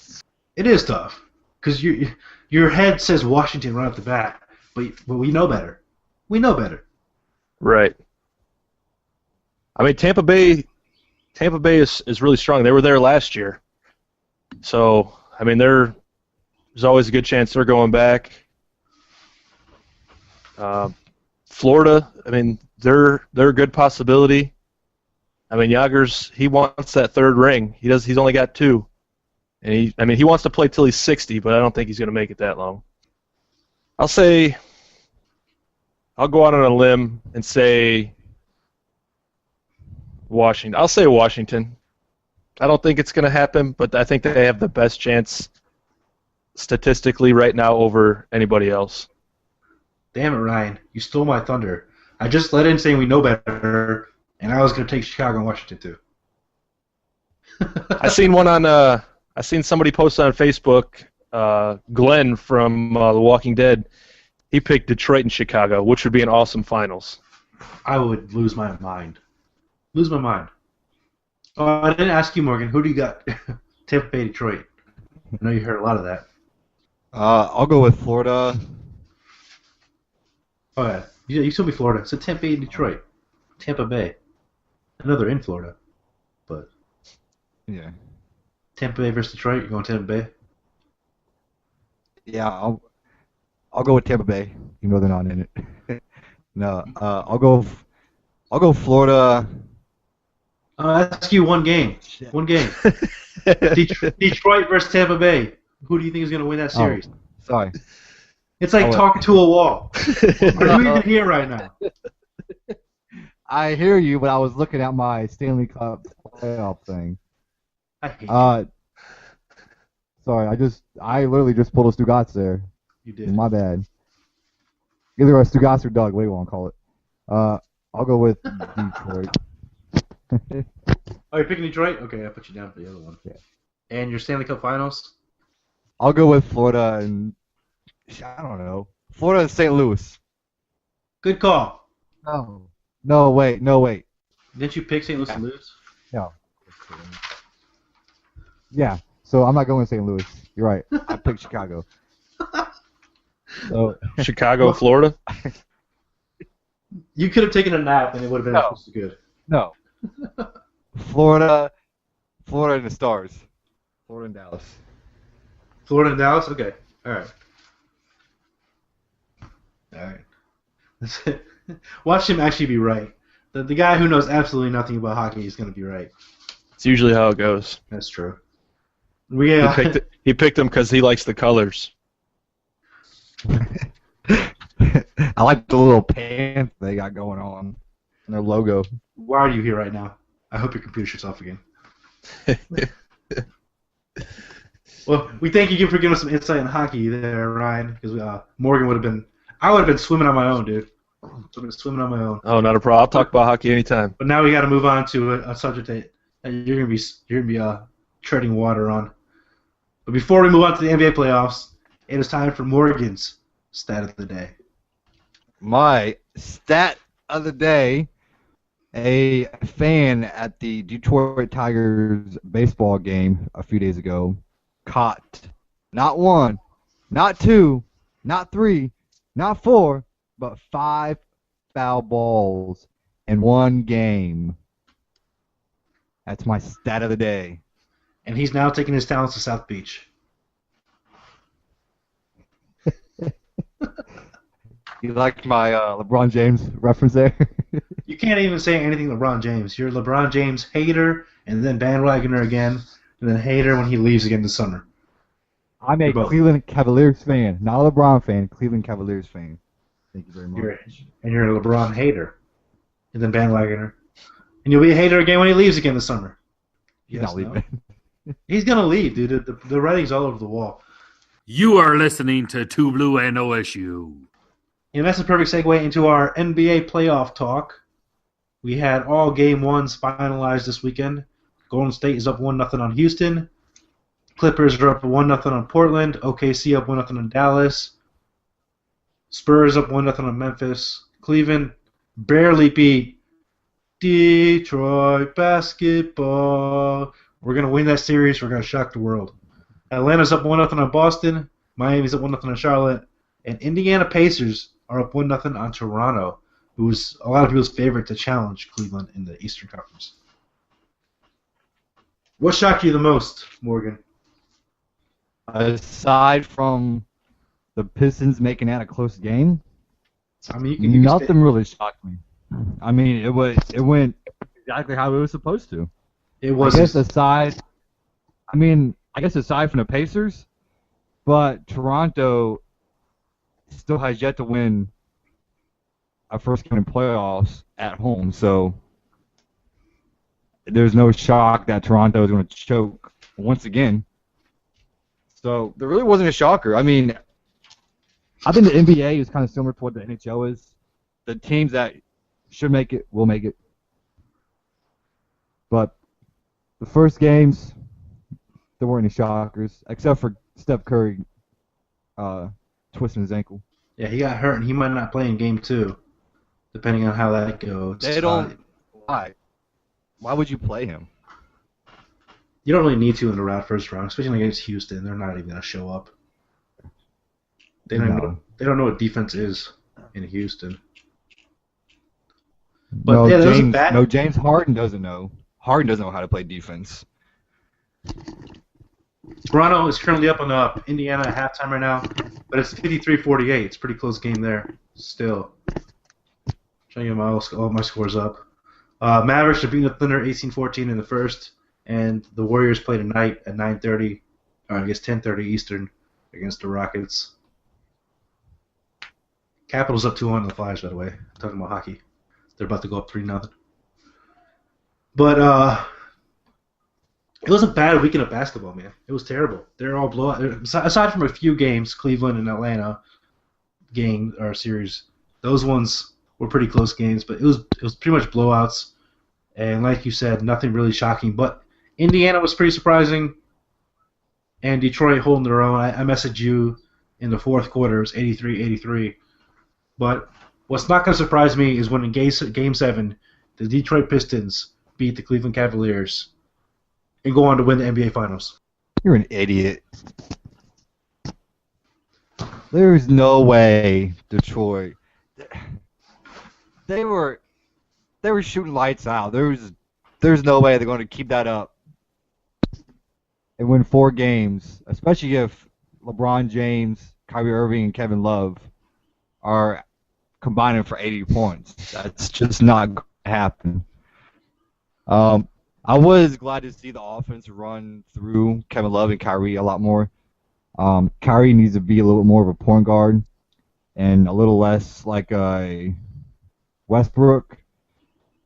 It is tough because your head says Washington right off the bat, but we know better. We know better.
Right. I mean, Tampa Bay is really strong. They were there last year, so I mean, there's always a good chance they're going back. Florida, I mean, they're a good possibility. I mean, Yager's, he wants that third ring. He's only got 2, and he wants to play till he's 60, but I don't think he's going to make it that long. I'll go out on a limb and say Washington. I'll say Washington. I don't think it's going to happen, but I think they have the best chance statistically right now over anybody else.
Damn it, Ryan. You stole my thunder. I just let in saying we know better, and I was going to take Chicago and Washington too.
I seen somebody post on Facebook, Glenn from The Walking Dead. He picked Detroit and Chicago, which would be an awesome finals.
I would lose my mind. Lose my mind. Oh, I didn't ask you, Morgan. Who do you got? Tampa Bay, Detroit. I know you heard a lot of that.
I'll go with Florida.
Oh, yeah. You still be Florida. So Tampa Bay and Detroit. Tampa Bay. I know they're in Florida, but
Yeah.
Tampa Bay versus Detroit. You're going Tampa Bay?
Yeah, I'll go with Tampa Bay, even though they're not in it. No, I'll go Florida.
I'll ask you one game. One game. Detroit versus Tampa Bay. Who do you think is going to win that series?
Oh, sorry.
It's like talking to a wall. Are you even here right now?
I hear you, but I was looking at my Stanley Cup playoff thing.
I hate you.
Sorry, I literally just pulled a Stugatz there.
You did.
My bad. Either a Stugatz or Doug, what do you want to call it? I'll go with Detroit.
Oh, you're picking Detroit? Okay, I'll put you down for the other one.
Yeah.
And your Stanley Cup Finals?
I'll go with Florida and I don't know. Florida and St. Louis.
Good call.
No, wait.
Didn't you pick St. Louis and lose?
No. Yeah, so I'm not going to St. Louis. You're right. I picked Chicago. So
Chicago, Florida?
You could have taken a nap and it would have been just as good.
No. Florida and the Stars. Florida and Dallas.
Florida and Dallas? Okay. All right. Watch him actually be right. The guy who knows absolutely nothing about hockey is going to be right.
It's usually how it goes.
That's true.
He picked them because he likes the colors.
I like the little pants they got going on. And their logo.
Why are you here right now? I hope your computer shuts off again. Well, we thank you for giving us some insight on hockey there, Ryan, because Morgan would have been... I would have been swimming on my own, dude. I would have been swimming on my own.
Oh, not a problem. I'll talk about hockey anytime.
But now we got to move on to a subject that you're gonna be treading water on. But before we move on to the NBA playoffs, it is time for Morgan's stat of the day.
My stat of the day A fan at the Detroit Tigers baseball game a few days ago caught not one, not two, not three, not four, but 5 foul balls in one game. That's my stat of the day.
And he's now taking his talents to South Beach.
You liked my LeBron James reference there?
You can't even say anything LeBron James. You're a LeBron James hater, and then bandwagoner again, and then hater when he leaves again this summer.
I'm a
You're both.
Cleveland Cavaliers fan, not a LeBron fan. Cleveland Cavaliers fan. Thank you very much.
You're a LeBron hater, and then bandwagoner. And you'll be a hater again when he leaves again this summer.
He's
Yes,
not leaving.
no? He's going to leave, dude. The writing's all over the wall.
You are listening to 2Blue and OSU.
And that's a perfect segue into our NBA playoff talk. We had all game ones finalized this weekend. Golden State is up 1-0 on Houston. Clippers are up 1-0 on Portland. OKC up 1-0 on Dallas. Spurs up 1-0 on Memphis. Cleveland barely beat Detroit basketball. We're going to win that series. We're going to shock the world. Atlanta's up 1-0 on Boston. Miami's up 1-0 on Charlotte. And Indiana Pacers are up 1-0 on Toronto, who's a lot of people's favorite to challenge Cleveland in the Eastern Conference. What shocked you the most, Morgan?
Aside from the Pistons making that a close game,
I mean, you can
nothing really shocked me. I mean, it went exactly how it was supposed to.
It was.
I guess aside from the Pacers, but Toronto still has yet to win a first game in playoffs at home, so there's no shock that Toronto is going to choke once again. So there really wasn't a shocker. I mean, I think the NBA is kind of similar to what the NHL is. The teams that should make it will make it. But the first games, there weren't any shockers, except for Steph Curry twisting his ankle.
Yeah, he got hurt, and he might not play in game 2, depending on how that goes.
They don't. Why? Why would you play him?
You don't really need to in the first round, especially against Houston. They're not even going to show up. They don't know what defense is in Houston. But
no,
yeah, that wasn't bad.
No, James Harden doesn't know. Harden doesn't know how to play defense.
Toronto is currently up on Indiana at halftime right now, but it's 53-48. It's a pretty close game there still. Trying to get all my scores up. Mavericks are beating the Thunder 18-14 in the first, and the Warriors play tonight at 9:30, or I guess 10:30 Eastern, against the Rockets. Capitals up 2-1 on the Flyers, by the way. I'm talking about hockey. They're about to go up 3-0. But it was a bad weekend of basketball, man. It was terrible. They're all blowout. Aside from a few games, Cleveland and Atlanta game or series, those ones were pretty close games. But it was pretty much blowouts. And like you said, nothing really shocking. But Indiana was pretty surprising, and Detroit holding their own. I messaged you in the fourth quarter. It was 83-83. But what's not going to surprise me is when in Game 7, the Detroit Pistons beat the Cleveland Cavaliers and go on to win the NBA Finals.
You're an idiot. There's no way Detroit. They were shooting lights out. There's no way they're going to keep that up and win 4 games, especially if LeBron James, Kyrie Irving, and Kevin Love are combining for 80 points. That's just not going to happen. I was glad to see the offense run through Kevin Love and Kyrie a lot more. Kyrie needs to be a little bit more of a point guard and a little less like a Westbrook.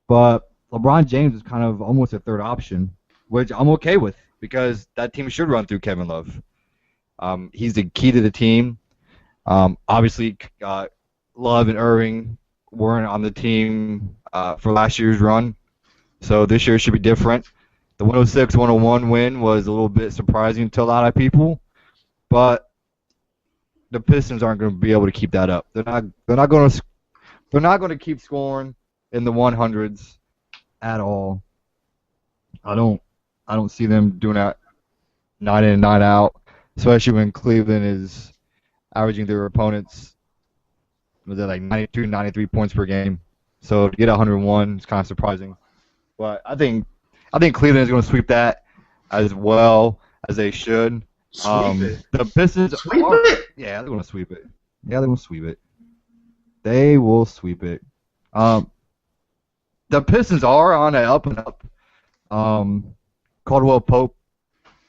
But LeBron James is kind of almost a third option, which I'm okay with because that team should run through Kevin Love. He's the key to the team. Obviously, Love and Irving weren't on the team for last year's run. So this year should be different. The 106-101 win was a little bit surprising to a lot of people, but the Pistons aren't going to be able to keep that up. They're not going to keep scoring in the 100s at all. I don't see them doing that night in and night out, especially when Cleveland is averaging their opponents with like 92, 93 points per game. So to get 101 is kind of surprising. But I think Cleveland is going to sweep that as well as they should.
Sweep it.
The Pistons
Sweep
are,
it.
Yeah, they're going to sweep it. Yeah, they're going to sweep it. They will sweep it. The Pistons are on an up and up. Caldwell Pope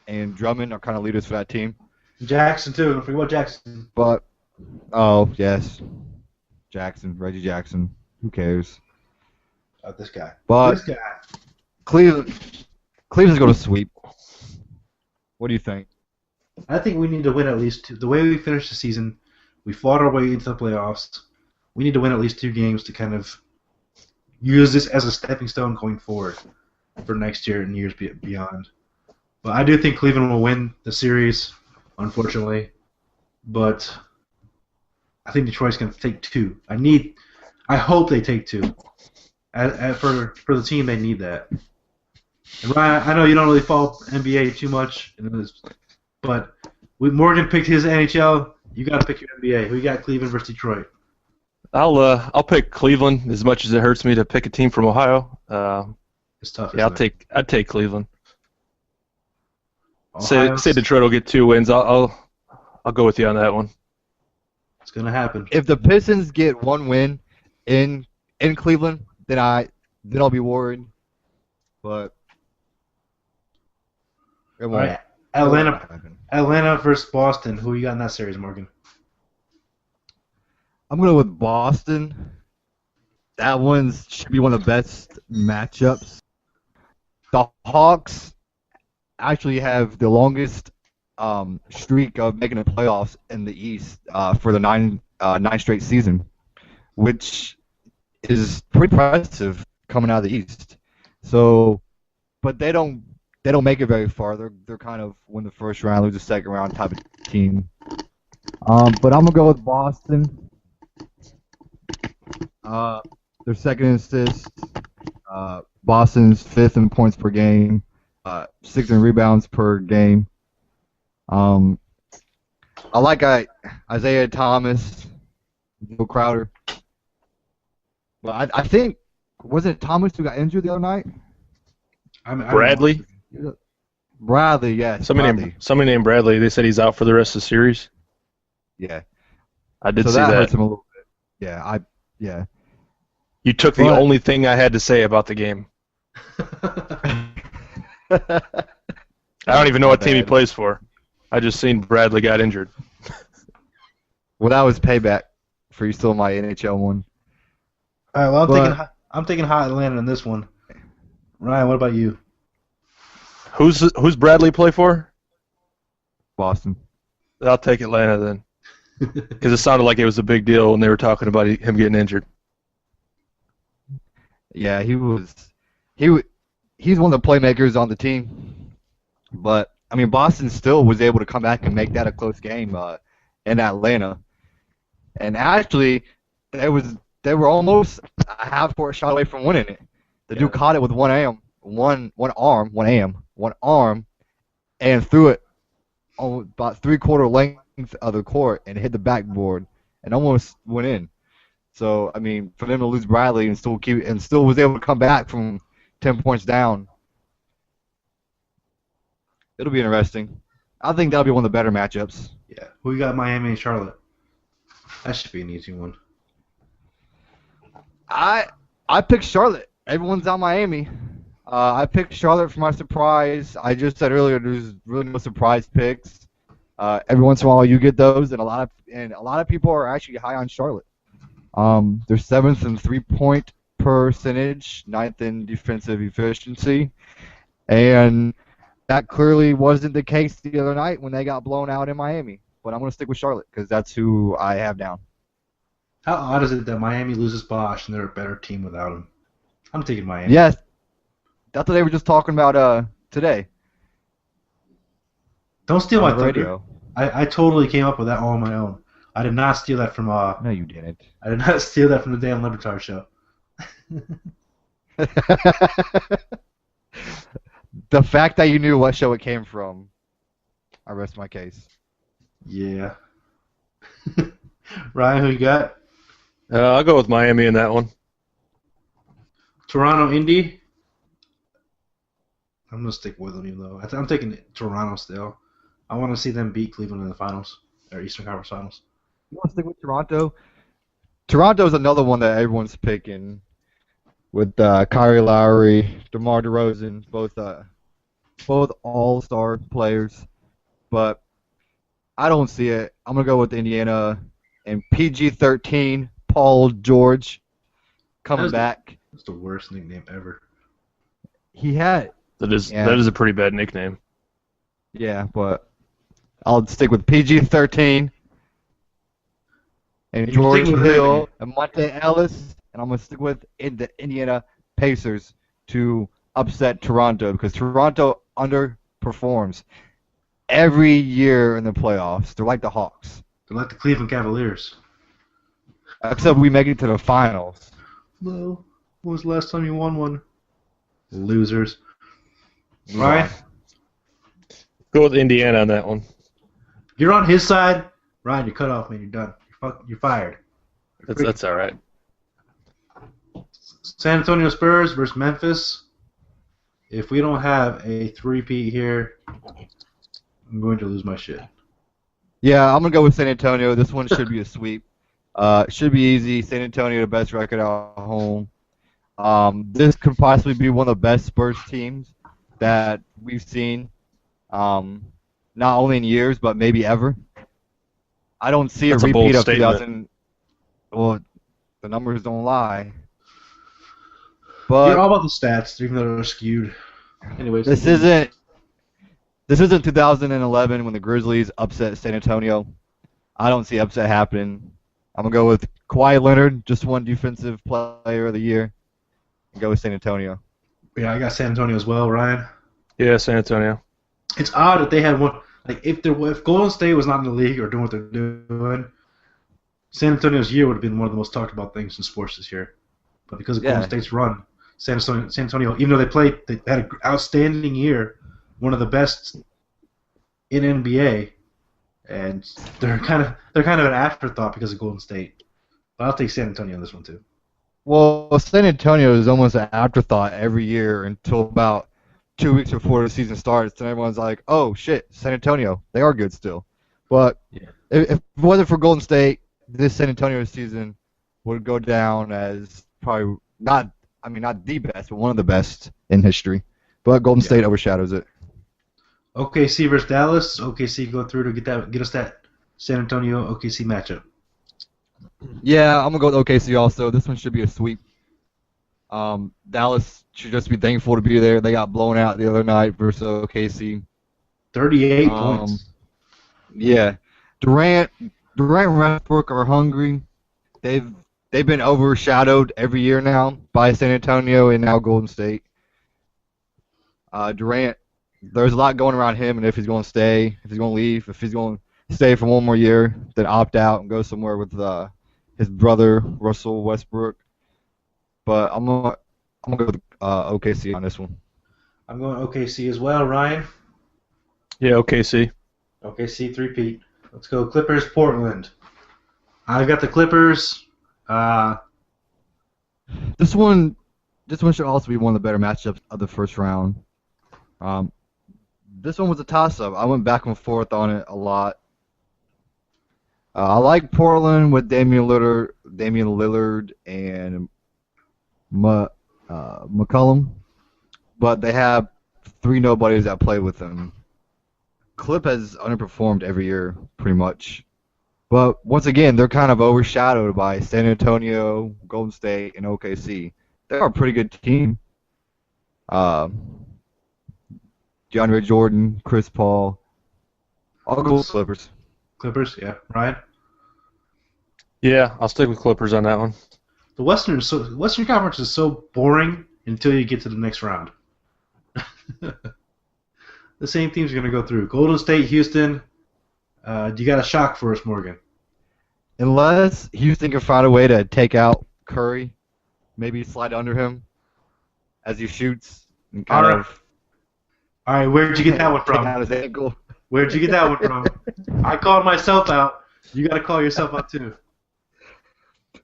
and Drummond are kind of leaders for that team.
Jackson too. Don't forget about Jackson.
But oh yes, Reggie Jackson. Who cares?
This guy.
But
This guy.
Cleveland's going to sweep. What do you think?
I think we need to win at least two. The way we finished the season, we fought our way into the playoffs. We need to win at least 2 games to kind of use this as a stepping stone going forward for next year and years beyond. But I do think Cleveland will win the series, unfortunately. But I think Detroit's going to take 2. I hope they take 2. For the team, they need that. And Ryan, I know you don't really follow NBA too much, but Morgan picked his NHL. You got to pick your NBA. Who you got? Cleveland versus Detroit.
I'll pick Cleveland as much as it hurts me to pick a team from Ohio.
It's tough.
Yeah, I'd take Cleveland.
Ohio's-
Say Detroit will get 2 wins. I'll go with you on that one.
It's gonna happen.
If the Pistons get 1 win in Cleveland, then I'll be worried. But it
All
won't.
right,
It won't happen.
Atlanta versus Boston. Who you got in that series, Morgan?
I'm going to go with Boston. That one should be one of the best matchups. The Hawks actually have the longest streak of making the playoffs in the East for the 9 straight season, which is pretty impressive coming out of the East. So, but they don't make it very far. They're kind of win the first round, lose the second round type of team. But I'm gonna go with Boston. Their second in assists. Boston's 5th in points per game. 6th in rebounds per game. I like Isaiah Thomas, Joe Crowder. But I think wasn't it Thomas who got injured the other night?
Bradley?
Bradley, yes.
Somebody named Bradley. They said he's out for the rest of the series.
Yeah.
I did
So
see
that
that.
hurts him a little bit. Yeah.
You took the
But-
only thing I had to say about the game. I don't even know what team he
bad.
plays for. I just seen Bradley got injured.
Well, that was payback for you still my NHL one.
All right. Well,
But-
I'm taking hot Atlanta in this one. Ryan, what about you?
Who's Bradley play for?
Boston.
I'll take Atlanta then, because it sounded like it was a big deal when they were talking about him getting injured.
Yeah, he's one of the playmakers on the team. But I mean, Boston still was able to come back and make that a close game in Atlanta. And actually, they were almost a half-court shot away from winning it. The dude caught it with one arm, and threw it on about 3/4 length of the court and hit the backboard and almost went in. So I mean, for them to lose Bradley and still was able to come back from 10 points down, it'll be interesting. I think that'll be one of the better matchups.
Yeah. Who you got? Miami and Charlotte. That should be an easy one.
I picked Charlotte. Everyone's on Miami. I picked Charlotte for my surprise. I just said earlier there's really no surprise picks. Every once in a while you get those, and a lot of people are actually high on Charlotte. They're 7th in 3-point percentage, 9th in defensive efficiency, and that clearly wasn't the case the other night when they got blown out in Miami. But I'm going to stick with Charlotte because that's who I have down.
How odd is it that Miami loses Bosch and they're a better team without him? I'm taking Miami.
Yes, that's what they were just talking about today.
Don't steal my
On the
thunder.
radio.
I totally came up with that all on my own. I did not steal that from
No, you didn't.
I did not steal that from the Dan Lebertar show.
The fact that you knew what show it came from, I rest my case.
Yeah. Ryan, who you got?
I'll go with Miami in that one.
Toronto, Indy. I'm gonna stick with them, even though I'm taking Toronto still. I want to see them beat Cleveland in the finals or Eastern Conference Finals.
You want to stick with Toronto? Toronto's another one that everyone's picking with Kyrie Lowry, DeMar DeRozan, both all-star players. But I don't see it. I'm gonna go with Indiana and PG-13, Paul George, coming back.
That's the worst nickname ever.
He had.
That is a pretty bad nickname.
Yeah, but I'll stick with PG-13 and George Hill and Monte Ellis, and I'm going to stick with the Indiana Pacers to upset Toronto because Toronto underperforms every year in the playoffs. They're like the Hawks.
They're like the Cleveland Cavaliers.
Except we make it to the finals.
Well, when was the last time you won one? Losers. Ryan?
Go with Indiana on that one.
You're on his side. Ryan, you're cut off, man. You're done. You're fired.
That's all right.
San Antonio Spurs versus Memphis. If we don't have a three-peat here, I'm going to lose my shit.
Yeah, I'm going to go with San Antonio. This one should be a sweep. Should be easy. San Antonio, the best record at home. This could possibly be one of the best Spurs teams that we've seen, not only in years, but maybe ever. I don't see a repeat of 2000. Well, the numbers don't lie. But
you're all about the stats, even though they're skewed. Anyways,
this isn't 2011 when the Grizzlies upset San Antonio. I don't see upset happening. I'm gonna go with Kawhi Leonard, just won Defensive Player of the Year. And go with San Antonio.
Yeah, I got San Antonio as well, Ryan.
Yeah, San Antonio.
It's odd that they had one. Like if Golden State was not in the league or doing what they're doing, San Antonio's year would have been one of the most talked about things in sports this year. But because of Golden State's run, San Antonio, even though they had an outstanding year, one of the best in NBA, and they're kind of an afterthought because of Golden State. But I'll take San Antonio on this one too.
Well, San Antonio is almost an afterthought every year until about 2 weeks before the season starts, and everyone's like, "Oh shit, San Antonio, they are good still." But if it wasn't for Golden State, this San Antonio season would go down as probably not the best, but one of the best in history. But Golden State overshadows it.
OKC versus Dallas. OKC go through to get us that San Antonio OKC matchup.
Yeah, I'm gonna go with OKC also. This one should be a sweep. Dallas should just be thankful to be there. They got blown out the other night versus OKC.
38 points.
Yeah, Durant and Westbrook are hungry. They've been overshadowed every year now by San Antonio and now Golden State. Durant, there's a lot going around him, and if he's going to stay, if he's going to leave, if he's going to stay for one more year, then opt out and go somewhere with his brother Russell Westbrook. But I'm gonna go with OKC on this one.
I'm going OKC as well, Ryan.
Yeah, OKC.
OKC three-peat. Let's go Clippers, Portland. I've got the Clippers.
This one should also be one of the better matchups of the first round. This one was a toss-up. I went back and forth on it a lot. I like Portland with Damian Lillard and McCollum, but they have three nobodies that play with them. Clip has underperformed every year, pretty much. But once again, they're kind of overshadowed by San Antonio, Golden State, and OKC. They're a pretty good team. DeAndre Jordan, Chris Paul. I'll go with Clippers.
Clippers, yeah. Ryan?
Yeah, I'll stick with Clippers on that one.
The Western Conference is so boring until you get to the next round. The same teams are going to go through. Golden State, Houston. You got a shock for us, Morgan.
Unless Houston can find a way to take out Curry, maybe slide under him, as he shoots and
All
kind
right.
of
All right, where'd you get that one
taking
from?
out his ankle.
Where'd you get that one from? I called myself out. You got to call yourself out too.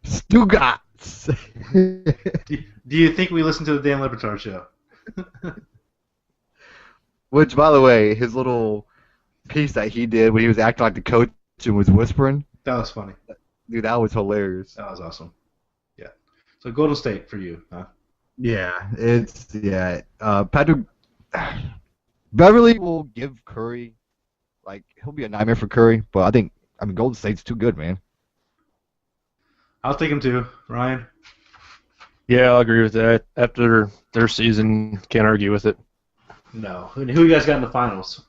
Stugatz.
Do you think we listen to the Dan Lebertard show?
Which, by the way, his little piece that he did when he was acting like the coach and was whispering,
That was funny.
dude, that was hilarious.
That was awesome. Yeah. So Golden State for you, huh?
Yeah, Patrick Beverly will give Curry, like, he'll be a nightmare for Curry, but I mean, Golden State's too good, man.
I'll take him too, Ryan.
Yeah, I'll agree with that. After their season, can't argue with it.
No. Who you guys got in the finals?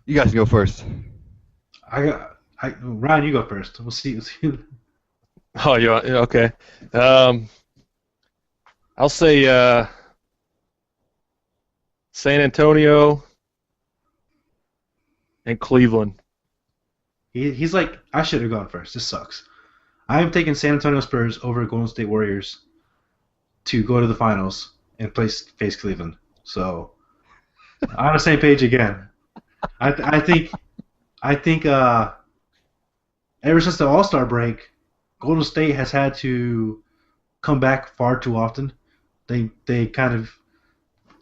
You guys can go first.
Ryan, you go first. We'll see.
Oh, yeah, okay. I'll say San Antonio and Cleveland.
He's like, I should have gone first. This sucks. I am taking San Antonio Spurs over Golden State Warriors to go to the finals and face Cleveland. So, on the same page again. I think ever since the All-Star break, Golden State has had to come back far too often. They kind of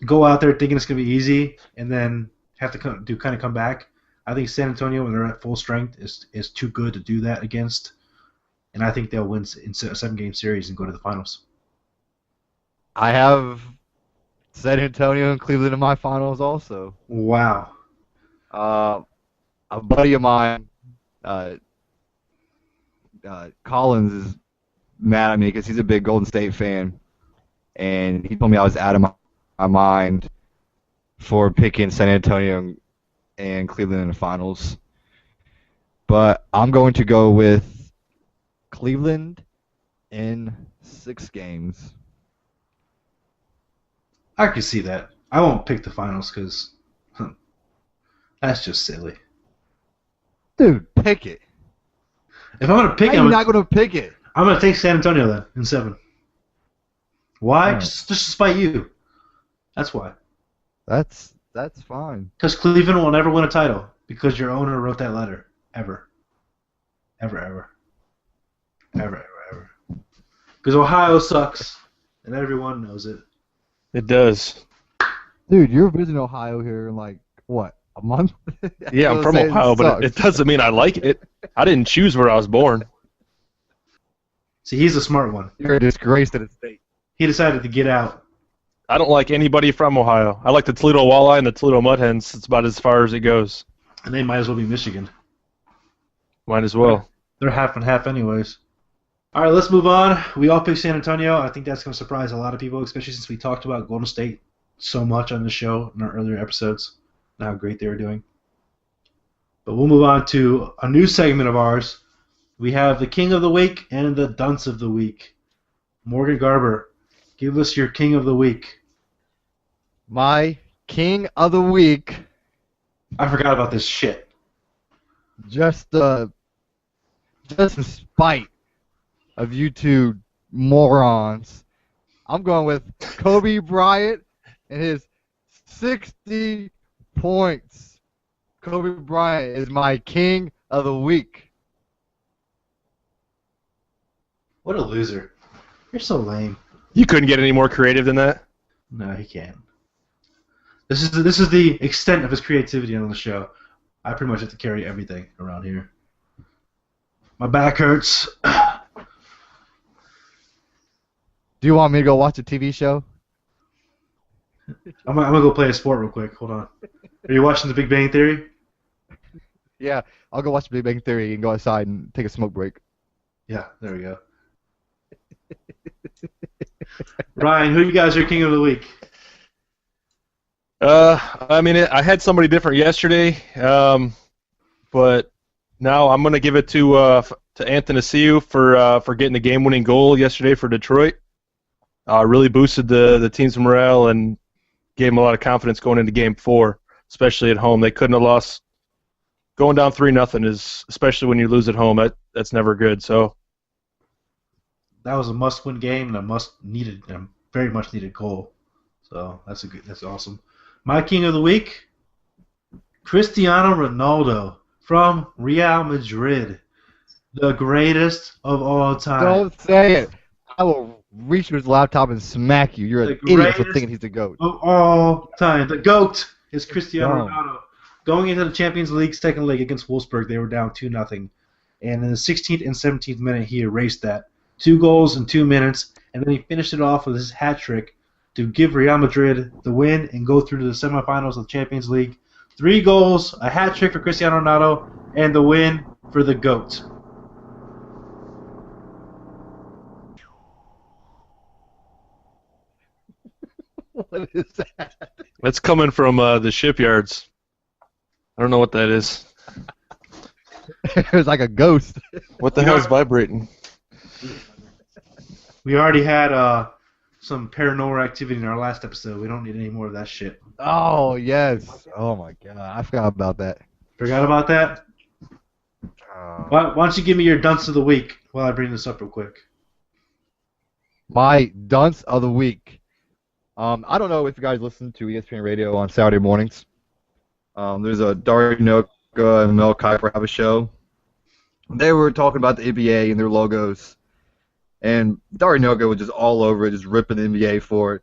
go out there thinking it's going to be easy and then have to come back. I think San Antonio, when they're at full strength, is too good to do that against. And I think they'll win in a 7-game series and go to the finals.
I have San Antonio and Cleveland in my finals also.
Wow.
A buddy of mine, Collins, is mad at me because he's a big Golden State fan, and he told me I was out of my mind for picking San Antonio and Cleveland in the finals. But I'm going to go with Cleveland in 6 games.
I can see that. I won't pick the finals because that's just silly.
Dude, pick it.
If I'm going to pick
How
it,
are you not going to pick it?
I'm going to take San Antonio then in 7. Why?
Right.
Just to spite you. That's why.
That's fine.
Because Cleveland will never win a title because your owner wrote that letter. Ever. Ever, ever. Ever, ever, ever. Because Ohio sucks, and everyone knows it.
It does.
Dude, you're visiting Ohio here in like, what, a month?
Yeah, I'm from Ohio, but it doesn't mean I like it. I didn't choose where I was born.
See, he's a smart one.
You're a disgrace to the state.
He decided to get out.
I don't like anybody from Ohio. I like the Toledo Walleye and the Toledo Mud Hens. It's about as far as it goes.
And they might as well be Michigan.
Might as well.
They're half and half anyways. All right, let's move on. We all picked San Antonio. I think that's going to surprise a lot of people, especially since we talked about Golden State so much on the show in our earlier episodes and how great they were doing. But we'll move on to a new segment of ours. We have the King of the Week and the Dunce of the Week. Morgan Garber, give us your King of the Week.
My King of the Week,
I forgot about this shit.
just in spite of you two morons, I'm going with Kobe Bryant and his 60 points. Kobe Bryant is my King of the Week.
What a loser. You're so lame.
You couldn't get any more creative than that?
No, he can't. This is the extent of his creativity on the show. I pretty much have to carry everything around here. My back hurts.
Do you want me to go watch a TV show?
I'm gonna go play a sport real quick. Hold on. Are you watching The Big Bang Theory?
Yeah, I'll go watch Big Bang Theory and go outside and take a smoke break.
Yeah, there we go. Ryan, who you guys are King of the Week?
I mean, I had somebody different yesterday, but now I'm going to give it to Anthony Siu for getting the game-winning goal yesterday for Detroit. Really boosted the team's morale and gave them a lot of confidence going into Game 4, especially at home. They couldn't have lost. Going down 3-0 is, especially when you lose at home, that's never good. So
That was a must-win game and a very much needed goal. So that's awesome. My king of the week, Cristiano Ronaldo from Real Madrid, the greatest of all time.
Don't say it. I will reach for his laptop and smack you. You're
The
an idiot for
greatest
thinking he's the GOAT.
Of all time, the GOAT is Cristiano
Dumb.
Ronaldo. Going into the Champions League second leg against Wolfsburg, they were down 2-0, and in the 16th and 17th minute, he erased that. 2 goals in 2 minutes, and then he finished it off with his hat trick to give Real Madrid the win and go through to the semifinals of the Champions League. 3 goals, a hat trick for Cristiano Ronaldo, and the win for the GOAT.
What is that?
That's coming from the shipyards. I don't know what that is.
It was like a ghost.
What the hell is vibrating?
We already had some paranormal activity in our last episode. We don't need any more of that shit.
Oh, yes. Oh, my God. I forgot about that.
Forgot about that? Why don't you give me your dunce of the week while I bring this up real quick?
My dunce of the week. I don't know if you guys listen to ESPN Radio on Saturday mornings. There's a Dari Noka and Mel Kiper have a show. They were talking about the NBA and their logos. And Dari Noka was just all over it, just ripping the NBA for it,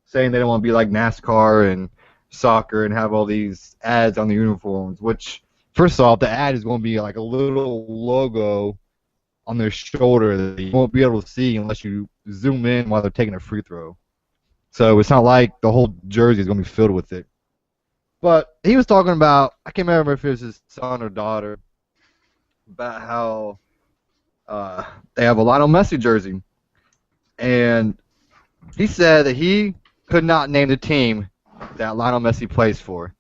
saying they don't want to be like NASCAR and soccer and have all these ads on the uniforms, which, first off, the ad is going to be like a little logo on their shoulder that you won't be able to see unless you zoom in while they're taking a free throw. So it's not like the whole jersey is going to be filled with it. But he was talking about, I can't remember if it was his son or daughter, about how they have a Lionel Messi jersey. And he said that he could not name the team that Lionel Messi plays for.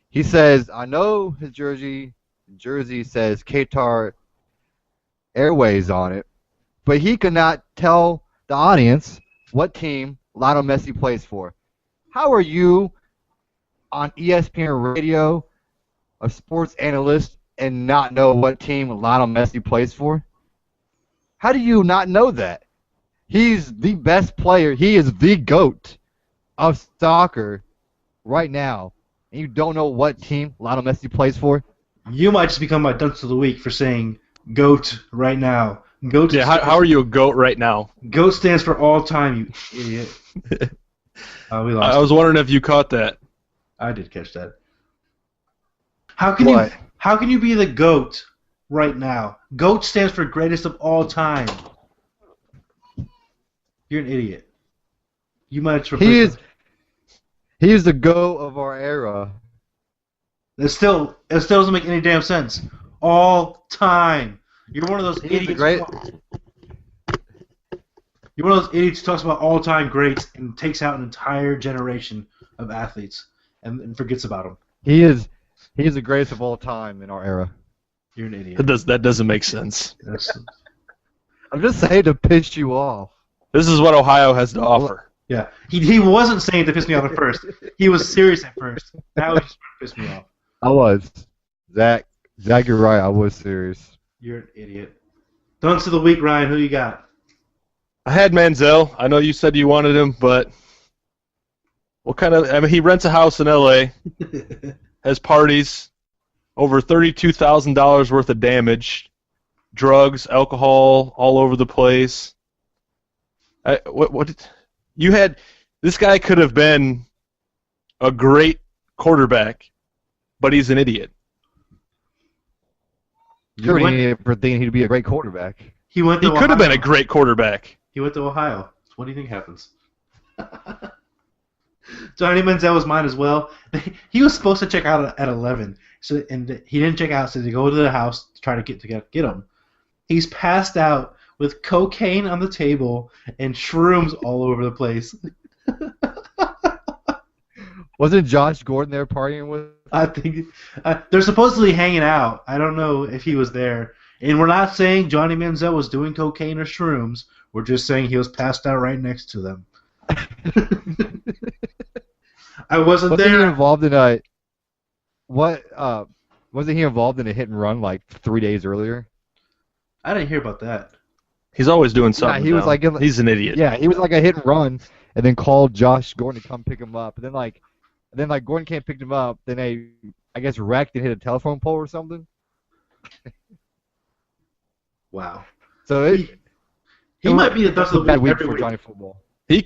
He says, I know his jersey says Qatar Airways on it, but he could not tell the audience what team Lionel Messi plays for. How are you on ESPN Radio, a sports analyst, and not know what team Lionel Messi plays for? How do you not know that? He's the best player. He is the GOAT of soccer right now. And you don't know what team Lionel Messi plays for?
You might just become my dunce of the week for saying GOAT right now. GOAT.
Yeah, how are you a GOAT right now?
GOAT stands for all time, you idiot. We lost.
I was wondering if you caught that.
I did catch that. How can you be the GOAT right now? GOAT stands for greatest of all time. You're an idiot. You might just
He is the GOAT of our era.
It still doesn't make any damn sense. All time. You're one of those
He's the
idiots.
great.
You're one of those idiots who talks about all-time greats and takes out an entire generation of athletes and forgets about them.
He is the greatest of all time in our era.
You're an idiot.
That doesn't make sense.
I'm just saying to piss you off.
This is what Ohio has to offer.
Yeah, he wasn't saying to piss me off at first. He was serious at first. Now he's just trying to piss me off.
I was. Zach, you're right. I was serious.
You're an idiot. Dunce of the week, Ryan. Who you got?
I had Manziel. I know you said you wanted him, but what kind of? I mean, he rents a house in L.A., has parties, over $32,000 worth of damage, drugs, alcohol, all over the place. You had? This guy could have been a great quarterback, but he's an idiot.
You're an idiot for thinking he'd be a great quarterback.
He
He could have been a great quarterback.
He went to Ohio. So what do you think happens? Johnny Manziel was mine as well. He was supposed to check out at 11, and he didn't check out, so they go to the house to try to get him. He's passed out with cocaine on the table and shrooms all over the place.
Wasn't Josh Gordon there partying with?
I think they're supposedly hanging out. I don't know if he was there. And we're not saying Johnny Manziel was doing cocaine or shrooms. We're just saying he was passed out right next to them. I wasn't there.
He involved in a wasn't he involved in a hit and run like 3 days earlier?
I didn't hear about that.
He's always doing something.
Yeah, he was like
he's an idiot.
Yeah, he was like a hit and run, and then called Josh Gordon to come pick him up. And then Gordon can't pick him up. Then they, I guess, wrecked and hit a telephone pole or something.
Wow.
So
He might be the best of the
bad
week
week
every
for
week.
Johnny Football.
He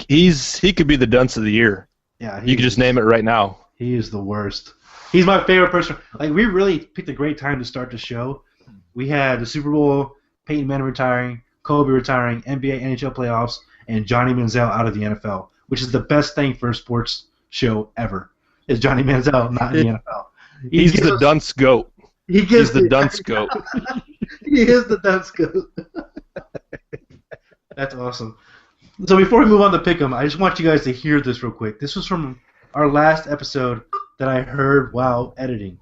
could be the dunce of the year.
Yeah,
You could just name it right now.
He is the worst. He's my favorite person. Like, we really picked a great time to start the show. We had the Super Bowl, Peyton Manning retiring, Kobe retiring, NBA, NHL playoffs, and Johnny Manziel out of the NFL, which is the best thing for a sports show ever. Is Johnny Manziel not in the NFL?
He's the dunce goat. He's the dunce goat.
He is the dunce goat. That's awesome. So before we move on to Pick'em, I just want you guys to hear this real quick. This was from our last episode that I heard while editing.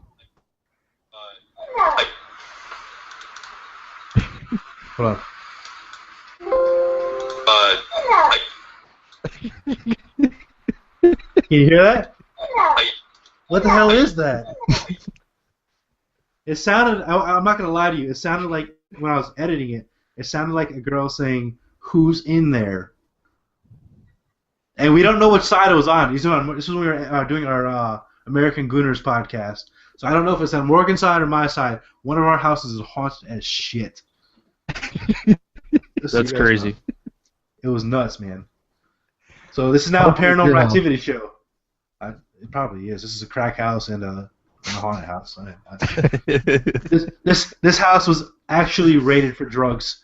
Hold on. Can you hear that? What the hell is that? It sounded, I'm not going to lie to you, it sounded like, when I was editing it, it sounded like a girl saying, "Who's in there?" And we don't know which side it was on. This was when we were doing our American Gooners podcast. So I don't know if it's on Morgan's side or my side. One of our houses is haunted as shit.
That's crazy.
It was nuts, man. So this is now a paranormal activity show. It probably is. This is a crack house and a haunted house. This house was actually rated for drugs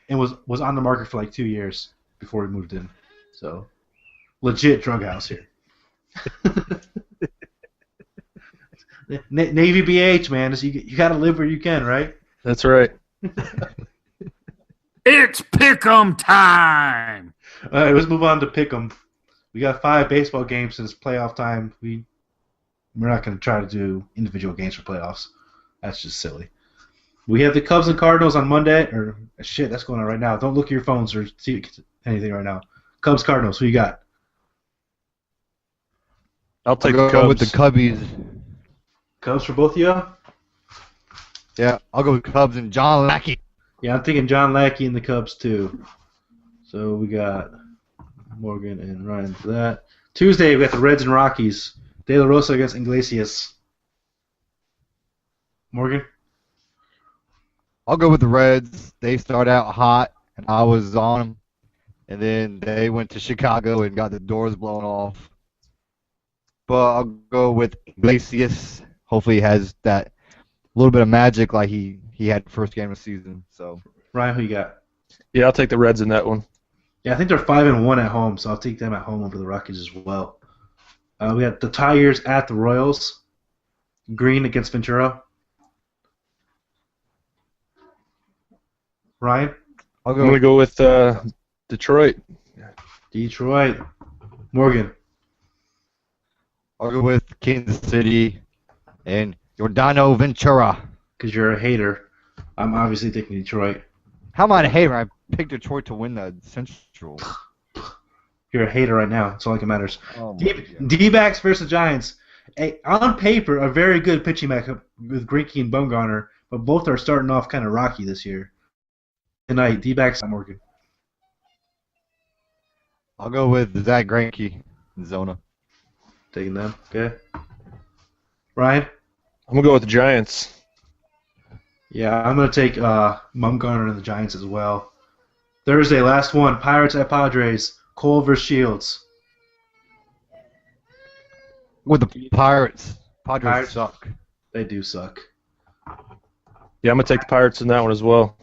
and was on the market for like 2 years before we moved in. So legit drug house here. Navy BH, man. You got to live where you can, right?
That's right.
It's Pick'em time!
All right, let's move on to Pick'em. We got 5 baseball games since playoff time. We're not going to try to do individual games for playoffs. That's just silly. We have the Cubs and Cardinals on Monday. Or shit, that's going on right now. Don't look at your phones or see anything right now. Cubs, Cardinals. Who you got?
I'll take
I'll
the
go
Cubs.
with the Cubbies.
Cubs for both of you?
Yeah, I'll go with Cubs and John Lackey.
Yeah, I'm thinking John Lackey and the Cubs too. So we got Morgan and Ryan for that. Tuesday we got the Reds and Rockies. De La Rosa against Iglesias. Morgan?
I'll go with the Reds. They start out hot, and I was on them. And then they went to Chicago and got the doors blown off. But I'll go with Iglesias. Hopefully he has that little bit of magic like he had the first game of the season. So
Ryan, who you got?
Yeah, I'll take the Reds in that one.
Yeah, I think they're 5-1 at home, so I'll take them at home over the Rockies as well. We got the Tigers at the Royals. Green against Ventura. Ryan?
I'll
I'm going to go with Detroit.
Detroit. Morgan?
I'll go with Kansas City and Yordano Ventura.
Because you're a hater. I'm obviously taking Detroit.
How am I a hater? I picked Detroit to win the Central.
You're a hater right now. That's all that matters.
Oh my God.
D-backs versus Giants. On paper, a very good pitching matchup with Greinke and Bumgarner, but both are starting off kind of rocky this year. Tonight, D-backs at Morgan.
I'll go with Zach Greinke and Zona.
Taking them. Okay. Ryan?
I'm going to go with the Giants.
Yeah, I'm going to take Bumgarner and the Giants as well. Thursday, last one. Pirates at Padres. Cole versus Shields.
With the Pirates. Padres
Pirates.
suck.
They do suck.
Yeah, I'm going to take the Pirates in that one as well.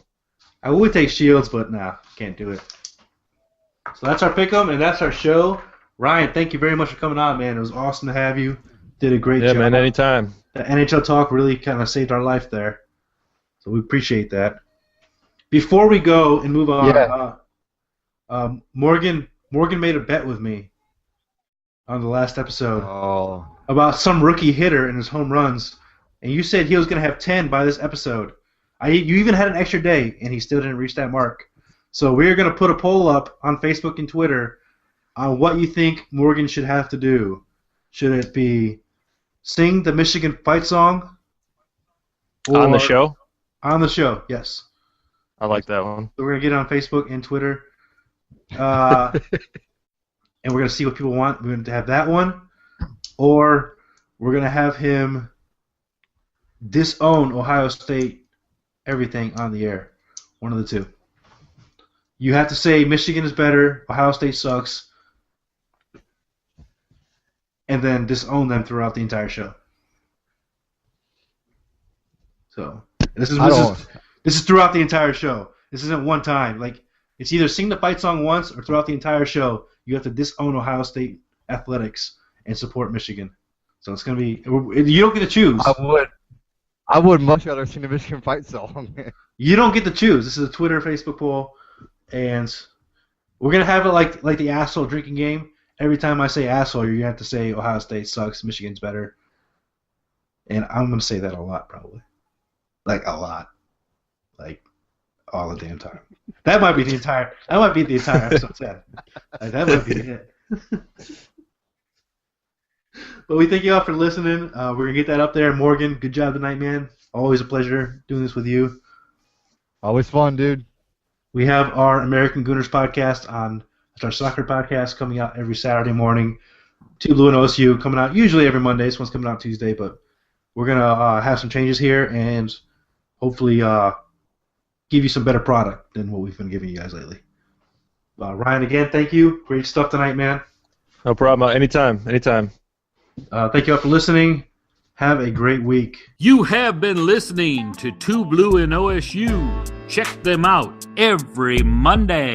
I would take Shields, but nah, can't do it. So that's our pick'em, and that's our show. Ryan, thank you very much for coming on, man. It was awesome to have you. Did a great
Yeah,
job.
man, anytime.
The NHL talk really kind of saved our life there. So we appreciate that. Before we go and move on, Morgan made a bet with me on the last episode about some rookie hitter and his home runs, and you said he was going to have 10 by this episode. You even had an extra day, and he still didn't reach that mark. So we're going to put a poll up on Facebook and Twitter on what you think Morgan should have to do. Should it be sing the Michigan fight song?
On the show?
On the show, yes.
I like that one.
So we're going to get it on Facebook and Twitter. and we're going to see what people want. We're going to have that one, or we're going to have him disown Ohio State everything on the air. One of the two. You have to say Michigan is better, Ohio State sucks, and then disown them throughout the entire show. So this is throughout the entire show. This isn't one time. Like, it's either sing the fight song once or throughout the entire show you have to disown Ohio State athletics and support Michigan. So it's gonna be, you don't get to choose.
I would much rather sing the Michigan fight song.
You don't get to choose. This is a Twitter, Facebook poll, and we're gonna have it like the asshole drinking game. Every time I say asshole, you're gonna have to say Ohio State sucks, Michigan's better, and I'm gonna say that a lot probably, like a lot, like all the damn time. That might be the entire episode 10. Like, that might be it. But we thank you all for listening. We're going to get that up there. Morgan, good job tonight, man. Always a pleasure doing this with you.
Always fun, dude.
We have our American Gooners podcast on. It's our soccer podcast coming out every Saturday morning. 2BlueandOSU coming out usually every Monday. This one's coming out Tuesday, but we're going to have some changes here and hopefully give you some better product than what we've been giving you guys lately. Ryan, again, thank you. Great stuff tonight, man.
No problem. Anytime.
Thank you all for listening. Have a great week.
You have been listening to 2Blue and OSU. Check them out every Monday.